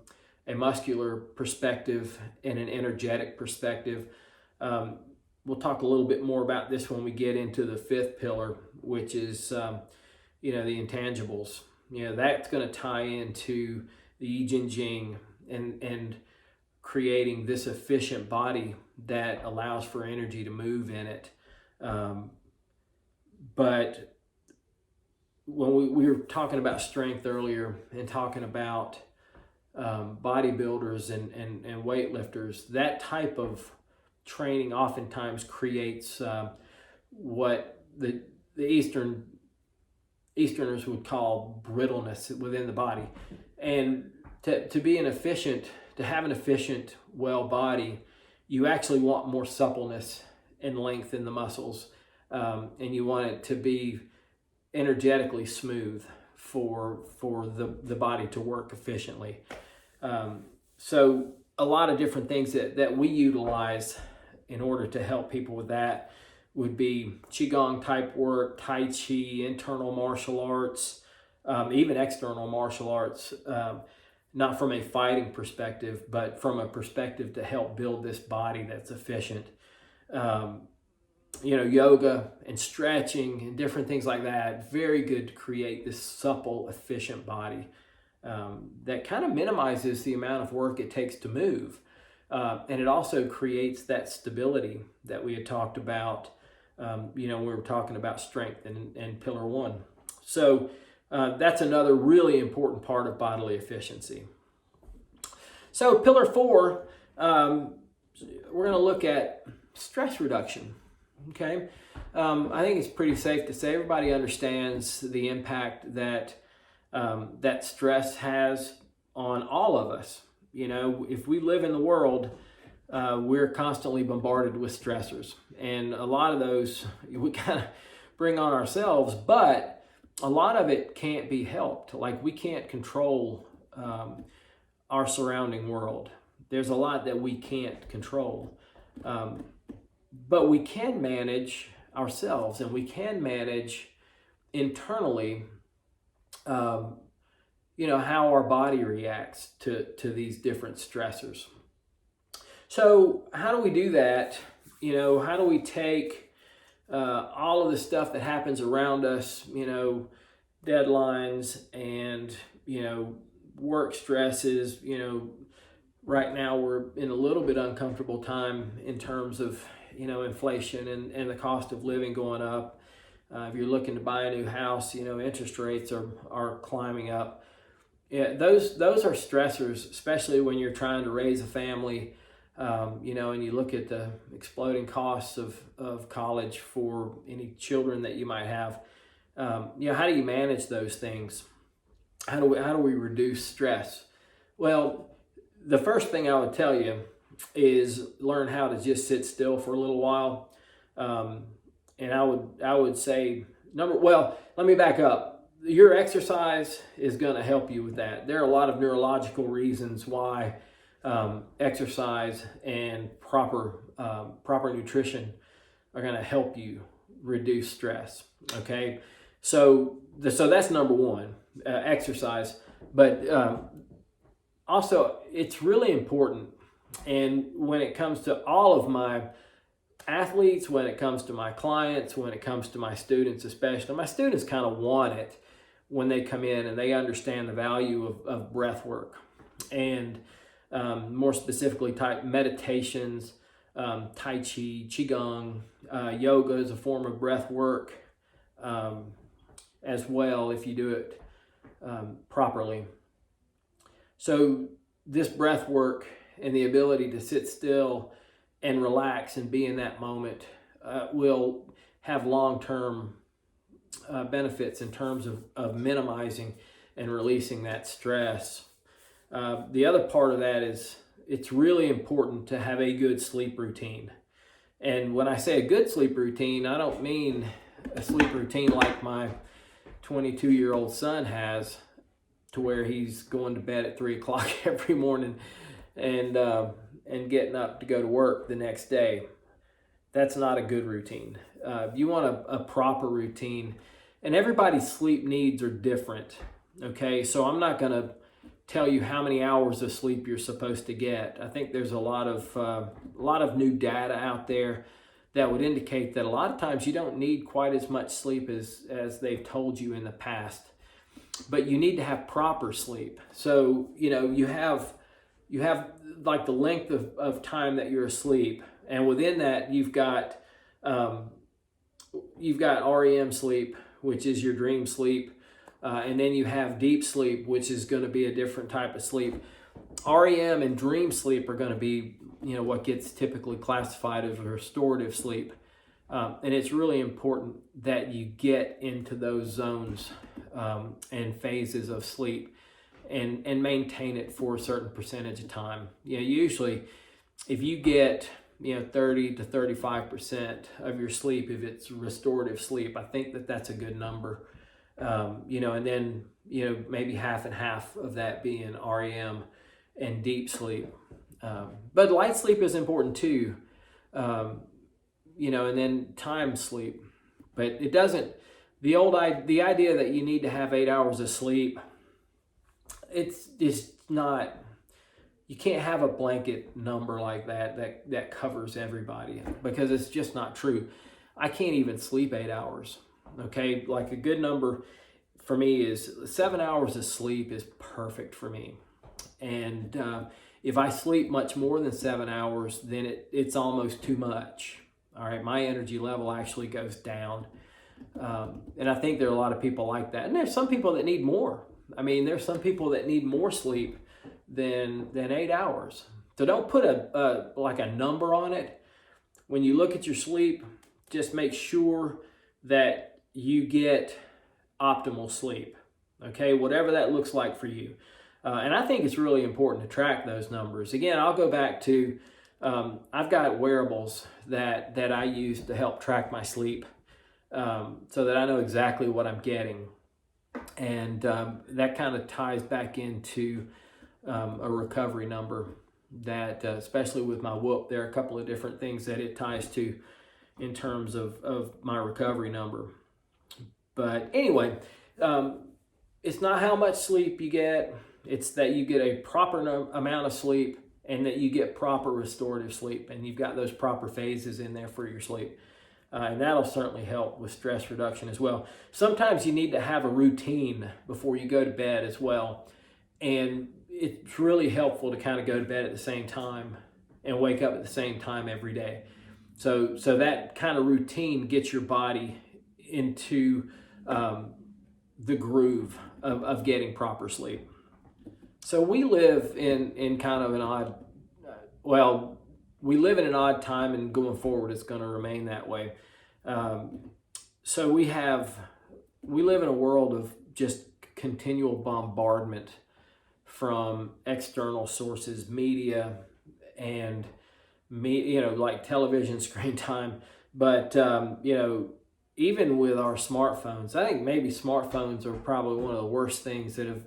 a muscular perspective and an energetic perspective. We'll talk a little bit more about this when we get into the fifth pillar, which is the intangibles. That's going to tie into the Yi Jin Jing and creating this efficient body that allows for energy to move in it. But when we were talking about strength earlier and talking about bodybuilders and weightlifters, that type of training oftentimes creates what the Easterners would call brittleness within the body. And to have an efficient, well body, you actually want more suppleness and length in the muscles, and you want it to be energetically smooth for the body to work efficiently. So a lot of different things that we utilize in order to help people with that would be Qigong type work, Tai Chi, internal martial arts, even external martial arts, not from a fighting perspective, but from a perspective to help build this body that's efficient. Yoga and stretching and different things like that, very good to create this supple, efficient body that kind of minimizes the amount of work it takes to move. And it also creates that stability that we had talked about, when we were talking about strength and pillar one. So that's another really important part of bodily efficiency. So pillar four, we're going to look at stress reduction. Okay, I think it's pretty safe to say everybody understands the impact that that stress has on all of us. If we live in the world, we're constantly bombarded with stressors, and a lot of those we kind of bring on ourselves, but a lot of it can't be helped. Like, we can't control our surrounding world. There's a lot that we can't control. But we can manage ourselves, and we can manage internally, how our body reacts to these different stressors. So how do we do that? How do we take all of the stuff that happens around us, deadlines and, work stresses, right now we're in a little bit uncomfortable time in terms of, inflation and the cost of living going up. If you're looking to buy a new house, interest rates are climbing up. Yeah, those are stressors, especially when you're trying to raise a family, and you look at the exploding costs of college for any children that you might have. How do you manage those things? How do we reduce stress? Well, the first thing I would tell you is learn how to just sit still for a little while. And I would say let me back up. Your exercise is going to help you with that. There are a lot of neurological reasons why exercise and proper nutrition are going to help you reduce stress. Okay, so that's number one, exercise. But also, it's really important. And when it comes to all of my athletes, when it comes to my clients, when it comes to my students especially, my students kind of want it when they come in and they understand the value of breath work. And more specifically, type meditations, Tai Chi, Qigong, yoga is a form of breath work as well if you do it properly. So this breath work and the ability to sit still and relax and be in that moment will have long-term benefits in terms of minimizing and releasing that stress. The other part of that is it's really important to have a good sleep routine. And when I say a good sleep routine, I don't mean a sleep routine like my 22-year-old son has, to where he's going to bed at 3 o'clock every morning and getting up to go to work the next day. That's not a good routine. You want a proper routine, and everybody's sleep needs are different. Okay, so I'm not going to tell you how many hours of sleep you're supposed to get. I think there's a lot of new data out there that would indicate that a lot of times you don't need quite as much sleep as they've told you in the past, but you need to have proper sleep. So you have like the length of time that you're asleep, and within that you've got REM sleep, which is your dream sleep. And then you have deep sleep, which is going to be a different type of sleep. REM and dream sleep are going to be, what gets typically classified as restorative sleep. And it's really important that you get into those zones and phases of sleep and maintain it for a certain percentage of time. Usually if you get 30 to 35% of your sleep, if it's restorative sleep, I think that's a good number. And then, maybe half and half of that being REM and deep sleep. But light sleep is important too, and then time sleep. But it doesn't, the idea that you need to have 8 hours of sleep, it's not, you can't have a blanket number like that covers everybody, because it's just not true. I can't even sleep 8 hours. Okay, like a good number for me is 7 hours of sleep is perfect for me. And if I sleep much more than 7 hours, then it's almost too much. All right, my energy level actually goes down. And I think there are a lot of people like that. And there's some people that need more. I mean, there's some people that need more sleep than 8 hours. So don't put a number on it. When you look at your sleep, just make sure that you get optimal sleep, okay, whatever that looks like for you. And I think it's really important to track those numbers. Again, I'll go back to, I've got wearables that I use to help track my sleep, so that I know exactly what I'm getting. And that kind of ties back into a recovery number that, especially with my Whoop, there are a couple of different things that it ties to in terms of my recovery number. But anyway, it's not how much sleep you get. It's that you get a proper amount of sleep, and that you get proper restorative sleep, and you've got those proper phases in there for your sleep. And that'll certainly help with stress reduction as well. Sometimes you need to have a routine before you go to bed as well. And it's really helpful to kind of go to bed at the same time and wake up at the same time every day. So that kind of routine gets your body into the groove of getting proper sleep. So we live in kind of an odd, we live in an odd time, and going forward it's going to remain that way. So we live in a world of just continual bombardment from external sources, media, and like television screen time. But even with our smartphones, I think maybe smartphones are probably one of the worst things that have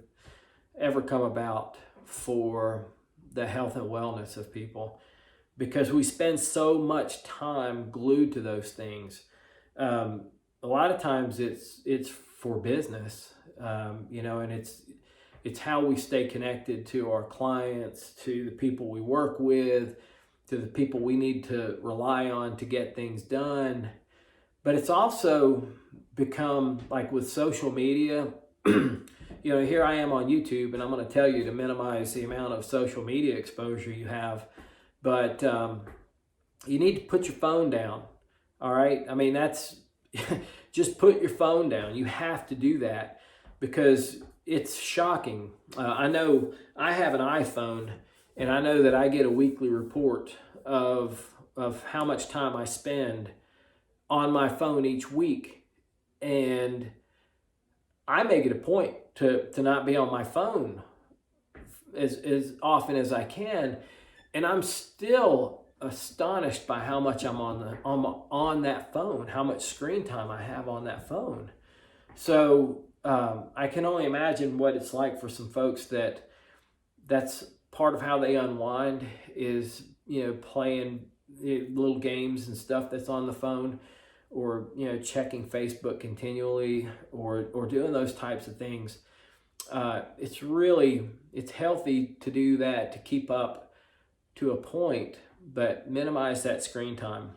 ever come about for the health and wellness of people, because we spend so much time glued to those things. A lot of times it's for business, and it's how we stay connected to our clients, to the people we work with, to the people we need to rely on to get things done. But it's also become, like with social media, here I am on YouTube, and I'm going to tell you to minimize the amount of social media exposure you have. But you need to put your phone down, all right? I mean, that's just put your phone down. You have to do that, because it's shocking. I know I have an iPhone, and I know that I get a weekly report of how much time I spend on my phone each week. And I make it a point to not be on my phone as often as I can. And I'm still astonished by how much I'm on that phone, how much screen time I have on that phone. So I can only imagine what it's like for some folks that's part of how they unwind is, playing little games and stuff that's on the phone, or, checking Facebook continually, or doing those types of things. It's healthy to do that, to keep up to a point, but minimize that screen time.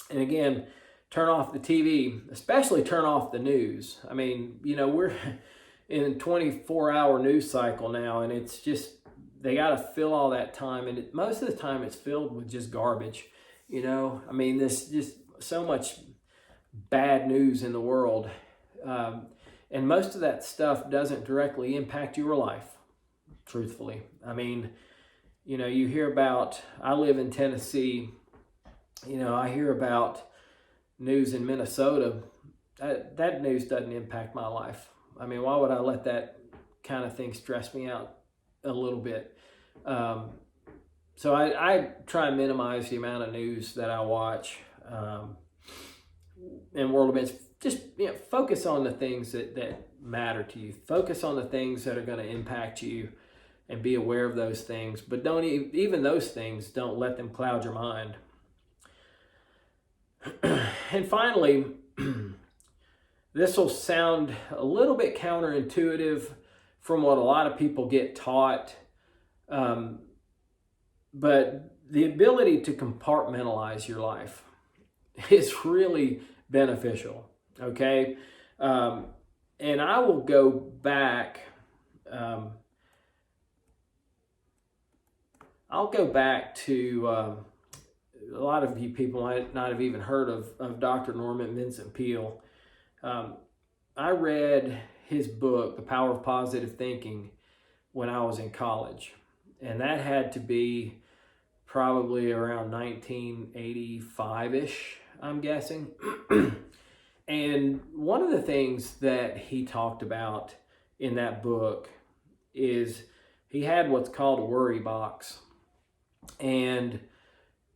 And again, turn off the TV, especially turn off the news. I mean, we're in a 24-hour news cycle now, and it's just, they got to fill all that time. And most of the time it's filled with just garbage. I mean, there's just so much bad news in the world. And most of that stuff doesn't directly impact your life, truthfully. I mean, you hear about, I live in Tennessee, I hear about news in Minnesota. That news doesn't impact my life. I mean, why would I let that kind of thing stress me out a little bit? So I try and minimize the amount of news that I watch, and world events. Just focus on the things that matter to you. Focus on the things that are going to impact you, and be aware of those things. But don't even those things, don't let them cloud your mind. And finally, this will sound a little bit counterintuitive from what a lot of people get taught, but the ability to compartmentalize your life is really beneficial, okay? And I will go back, to a lot of you people might not have even heard of Dr. Norman Vincent Peale. I read his book, The Power of Positive Thinking, when I was in college. And that had to be probably around 1985-ish, I'm guessing. And one of the things that he talked about in that book is he had what's called a worry box. And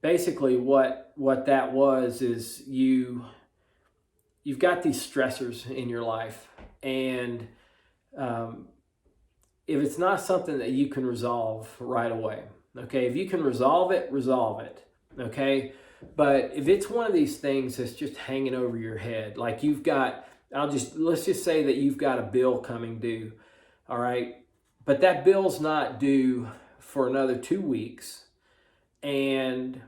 basically what that was is you've got these stressors in your life, and if it's not something that you can resolve right away, okay, if you can resolve it, okay, but if it's one of these things that's just hanging over your head, like let's just say that you've got a bill coming due, all right, but that bill's not due for another 2 weeks, and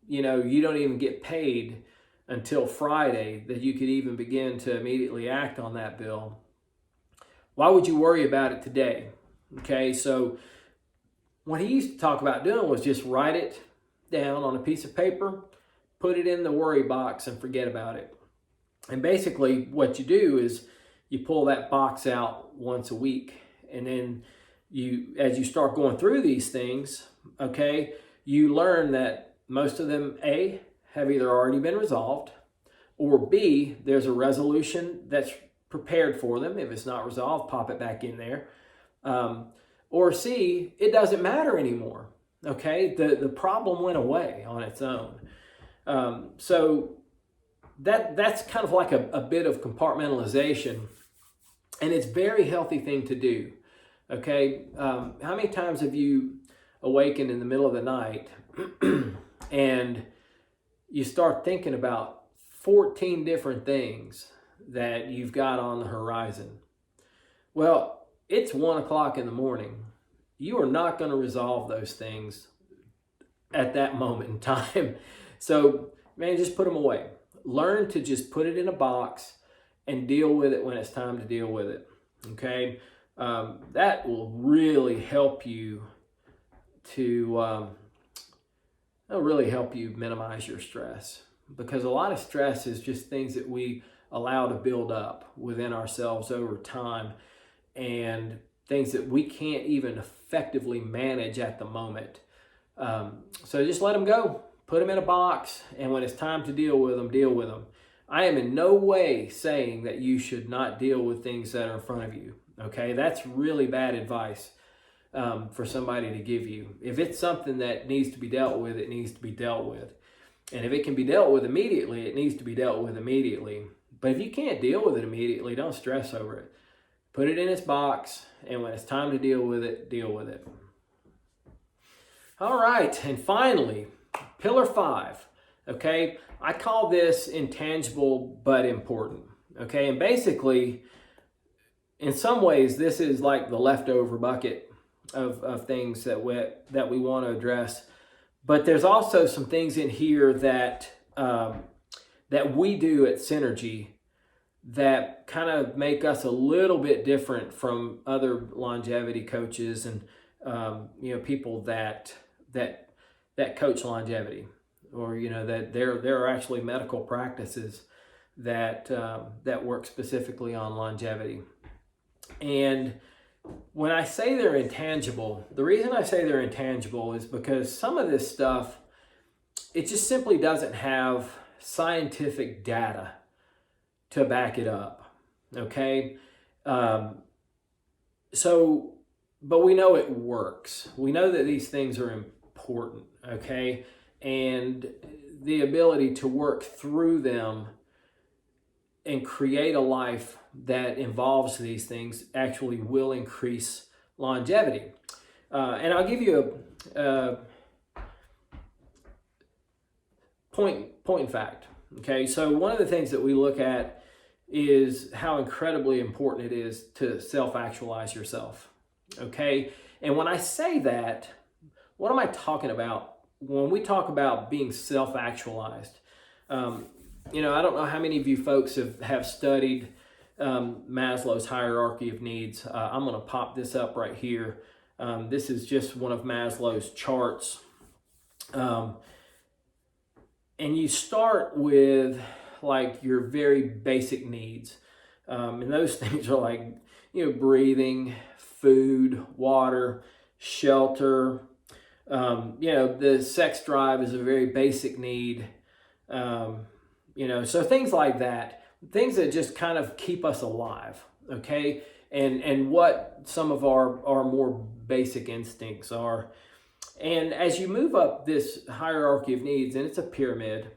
you don't even get paid until Friday, that you could even begin to immediately act on that bill. Why would you worry about it today? Okay, so what he used to talk about doing was just write it down on a piece of paper, put it in the worry box, and forget about it. And basically what you do is you pull that box out once a week, and then as you start going through these things, okay, you learn that most of them, A, have either already been resolved, or B, there's a resolution that's prepared for them. If it's not resolved, pop it back in there. Or C, it doesn't matter anymore. Okay, the problem went away on its own. So that's kind of like a bit of compartmentalization, and it's a very healthy thing to do. Okay, how many times have you awakened in the middle of the night and you start thinking about 14 different things that you've got on the horizon? Well, it's 1 o'clock in the morning. You are not going to resolve those things at that moment in time. So, man, just put them away. Learn to just put it in a box and deal with it when it's time to deal with it. Okay? That will really help you minimize your stress, because a lot of stress is just things that we allow to build up within ourselves over time, and things that we can't even effectively manage at the moment. So just let them go, put them in a box, and when it's time to deal with them, deal with them. I am in no way saying that you should not deal with things that are in front of you. Okay, that's really bad advice for somebody to give you. If it's something that needs to be dealt with, it needs to be dealt with. And if it can be dealt with immediately, it needs to be dealt with immediately. But if you can't deal with it immediately, don't stress over it. Put it in its box, and when it's time to deal with it, deal with it. All right, and finally, pillar 5. Okay, I call this intangible but important. Okay, and basically, in some ways, this is like the leftover bucket of things that we want to address. But there's also some things in here that that we do at SynerG that kind of make us a little bit different from other longevity coaches and people that coach longevity, or that there are actually medical practices that work specifically on longevity. And when I say they're intangible, the reason I say they're intangible is because some of this stuff, it just simply doesn't have scientific data to back it up. Okay? But we know it works. We know that these things are important. Okay? And the ability to work through them and create a life that involves these things actually will increase longevity. And I'll give you a point in fact. Okay, so one of the things that we look at is how incredibly important it is to self-actualize yourself. Okay, and when I say that, what am I talking about? When we talk about being self-actualized, I don't know how many of you folks have studied Maslow's hierarchy of needs. I'm going to pop this up right here. This is just one of Maslow's charts. And you start with like your very basic needs. And those things are like, breathing, food, water, shelter. The sex drive is a very basic need. So things like that, things that just kind of keep us alive, okay? And what some of our more basic instincts are. And as you move up this hierarchy of needs, and it's a pyramid,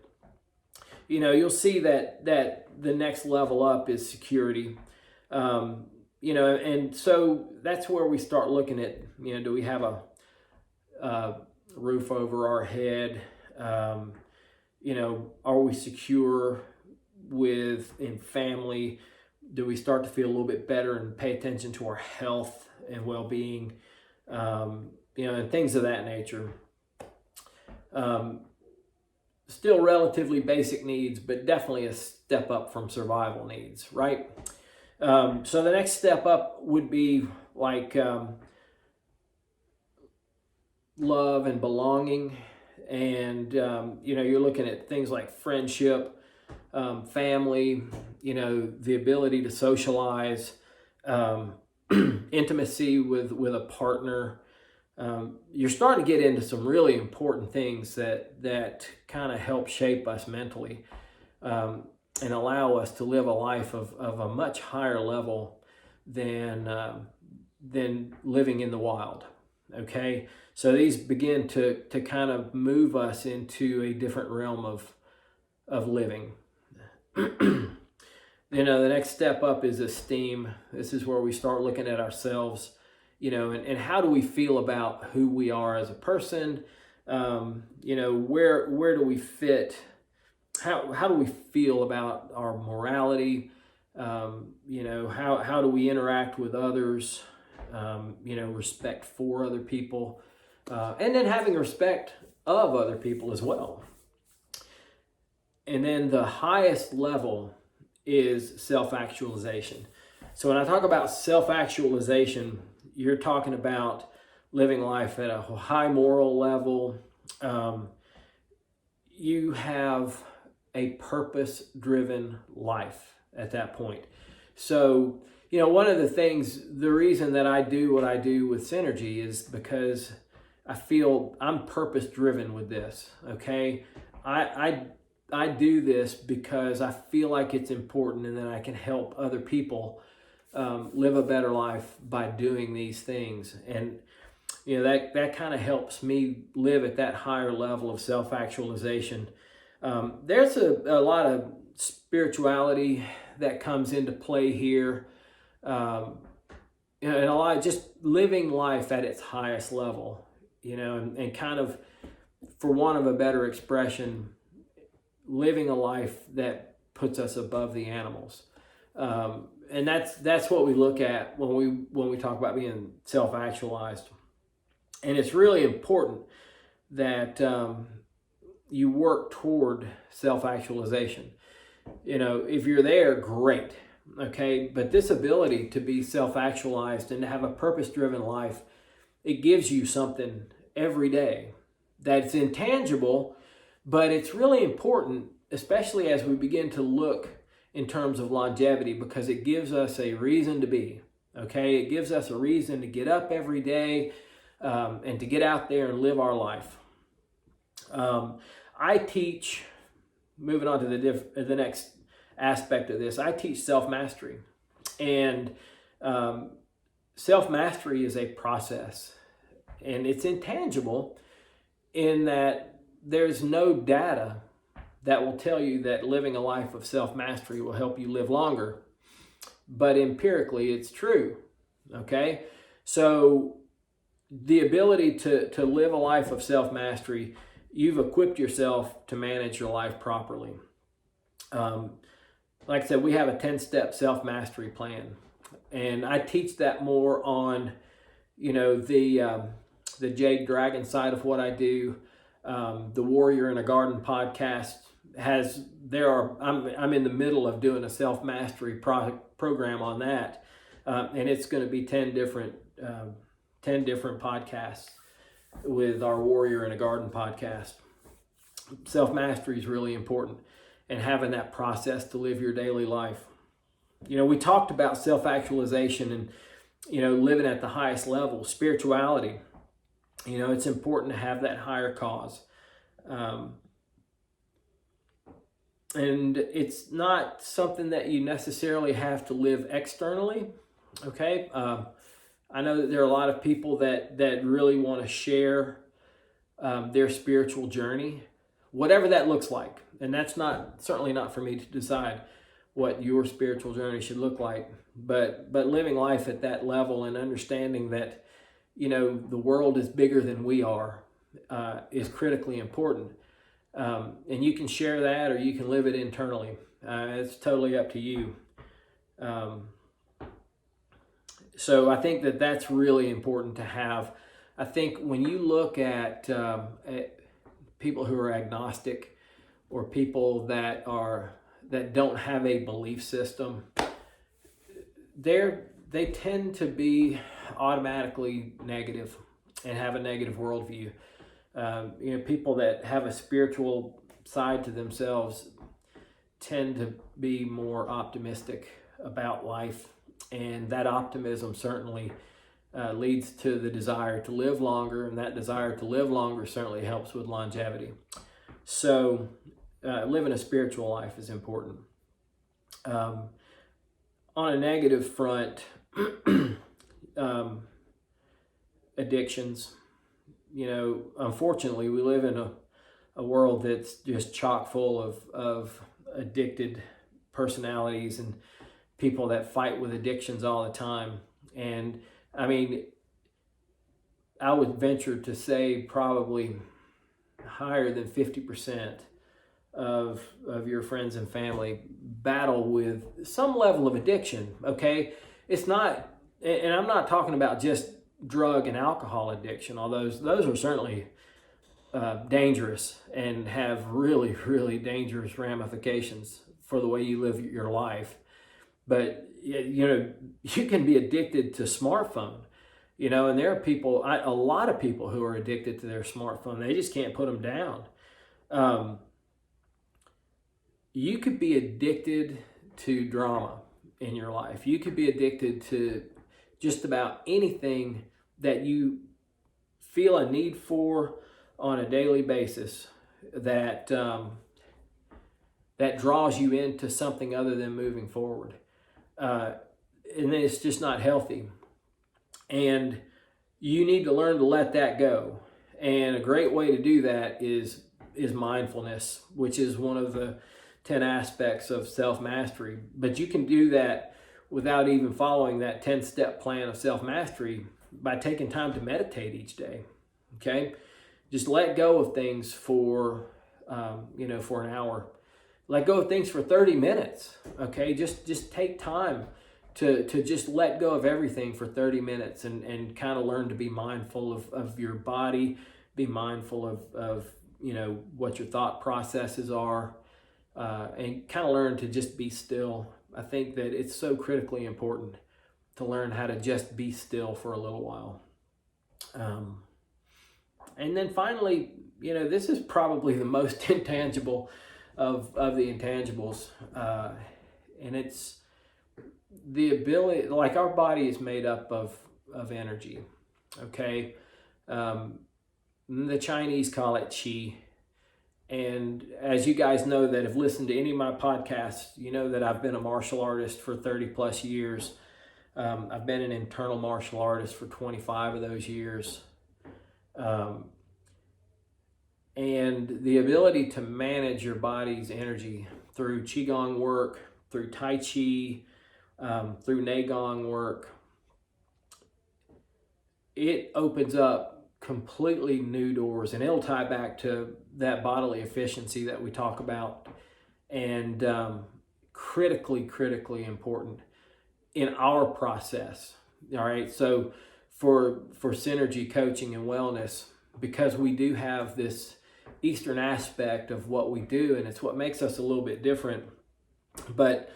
you'll see that the next level up is security. And so that's where we start looking at, do we have a roof over our head? Are we secure in family? Do we start to feel a little bit better and pay attention to our health and well-being? And things of that nature. Still relatively basic needs, but definitely a step up from survival needs, right? So the next step up would be like love and belonging. And, you're looking at things like friendship, family, the ability to socialize, intimacy with a partner. You're starting to get into some really important things that kind of help shape us mentally and allow us to live a life of a much higher level than living in the wild. Okay, so these begin to kind of move us into a different realm of living. The next step up is esteem. This is where we start looking at ourselves, and how do we feel about who we are as a person? Where do we fit? How do we feel about our morality? How do we interact with others? Respect for other people, and then having respect of other people as well. And then the highest level is self-actualization. So when I talk about self-actualization, you're talking about living life at a high moral level. You have a purpose-driven life at that point. So, one of the reason that I do what I do with SynerG is because I feel I'm purpose-driven with this, okay? I I do this because I feel like it's important, and then I can help other people live a better life by doing these things. And that kind of helps me live at that higher level of self-actualization. There's a lot of spirituality that comes into play here, and a lot of just living life at its highest level, and kind of, for want of a better expression, living a life that puts us above the animals. And that's what we look at when we talk about being self-actualized. And it's really important that you work toward self-actualization. If you're there, great. Okay, but this ability to be self-actualized and to have a purpose-driven life, it gives you something every day that's intangible, but it's really important, especially as we begin to look in terms of longevity, because it gives us a reason to be. Okay, it gives us a reason to get up every day and to get out there and live our life. I teach, moving on to the next aspect of this, I teach self-mastery. And self-mastery is a process, and it's intangible in that there's no data that will tell you that living a life of self-mastery will help you live longer. But empirically, it's true. Okay? So the ability to live a life of self-mastery, you've equipped yourself to manage your life properly. Like I said, we have a 10-step self-mastery plan. And I teach that more on, the Jade Dragon side of what I do. The Warrior in a Garden podcast I'm in the middle of doing a self-mastery program on that. And it's going to be 10 different podcasts with our Warrior in a Garden podcast. Self-mastery is really important, and having that process to live your daily life. We talked about self-actualization and, living at the highest level, spirituality. It's important to have that higher cause. And it's not something that you necessarily have to live externally. Okay. I know that there are a lot of people that really want to share their spiritual journey, whatever that looks like. And that's certainly not for me to decide what your spiritual journey should look like. But living life at that level and understanding that, the world is bigger than we are is critically important. And you can share that, or you can live it internally. It's totally up to you. So I think that that's really important to have. I think when you look at people who are agnostic, or people that don't have a belief system, they tend to be automatically negative and have a negative worldview. People that have a spiritual side to themselves tend to be more optimistic about life, and that optimism certainly leads to the desire to live longer, and that desire to live longer certainly helps with longevity. So living a spiritual life is important. On a negative front, addictions. Unfortunately, we live in a world that's just chock full of addicted personalities and people that fight with addictions all the time. And I mean, I would venture to say probably higher than 50% of your friends and family battle with some level of addiction. Okay, it's not, and I'm not talking about just drug and alcohol addiction, although those are certainly dangerous and have really, really dangerous ramifications for the way you live your life. But you can be addicted to smartphone, and there are a lot of people who are addicted to their smartphone. They just can't put them down. You could be addicted to drama in your life. You could be addicted to just about anything that you feel a need for on a daily basis that that draws you into something other than moving forward. And then it's just not healthy. And you need to learn to let that go. And a great way to do that is mindfulness, which is one of the 10 aspects of self-mastery. But you can do that without even following that 10-step plan of self-mastery by taking time to meditate each day. Okay? Just let go of things for an hour. Let go of things for 30 minutes. Okay? Just take time to just let go of everything for 30 minutes and kind of learn to be mindful of your body, be mindful of what your thought processes are, and kind of learn to just be still. I think that it's so critically important to learn how to just be still for a little while. And then finally, this is probably the most intangible of the intangibles, and it's the ability, like our body is made up of energy, okay? The Chinese call it qi. And as you guys know that have listened to any of my podcasts, you know that I've been a martial artist for 30 plus years. I've been an internal martial artist for 25 of those years. And the ability to manage your body's energy through Qigong work, through Tai Chi, through Neigong work, it opens up completely new doors, and it'll tie back to that bodily efficiency that we talk about, and critically important in our process. All right, so for SynerG Coaching and Wellness, because we do have this Eastern aspect of what we do, and it's what makes us a little bit different, but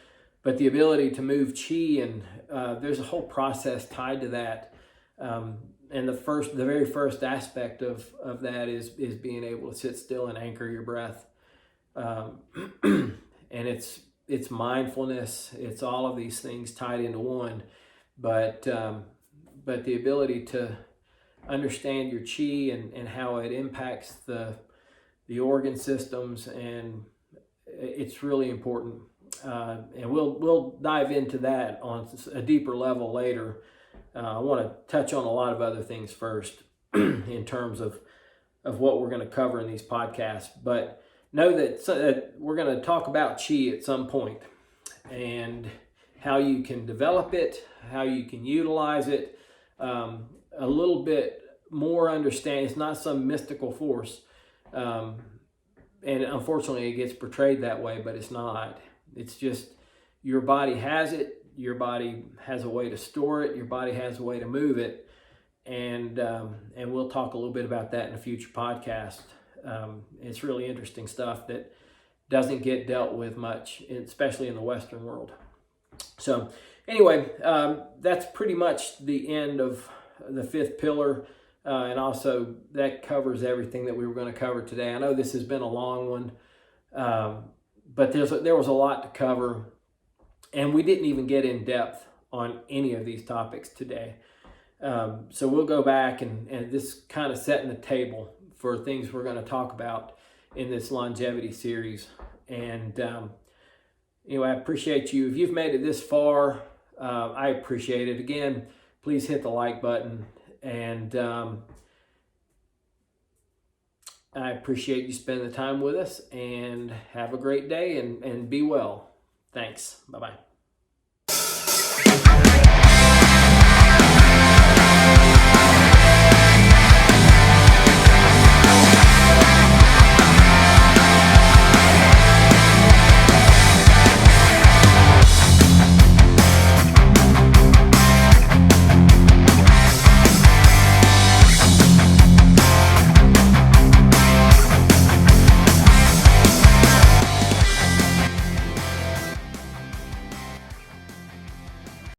the ability to move chi, and there's a whole process tied to that. And the very first aspect of that is being able to sit still and anchor your breath. And it's mindfulness. It's all of these things tied into one. But the ability to understand your chi and how it impacts the organ systems, and it's really important. And we'll dive into that on a deeper level later. I want to touch on a lot of other things first in terms of what we're going to cover in these podcasts. But know that we're going to talk about chi at some point, and how you can develop it, how you can utilize it, a little bit more understand. It's not some mystical force. And unfortunately, it gets portrayed that way, but it's not. It's just your body has it. Your body has a way to store it. Your body has a way to move it. And we'll talk a little bit about that in a future podcast. It's really interesting stuff that doesn't get dealt with much, especially in the Western world. So anyway, that's pretty much the end of the fifth pillar. And also that covers everything that we were going to cover today. I know this has been a long one, but there was a lot to cover. And we didn't even get in depth on any of these topics today. So we'll go back and this kind of setting the table for things we're going to talk about in this longevity series. And anyway, I appreciate you. If you've made it this far, I appreciate it. Again, please hit the like button. And I appreciate you spending the time with us. And have a great day and be well. Thanks. Bye-bye.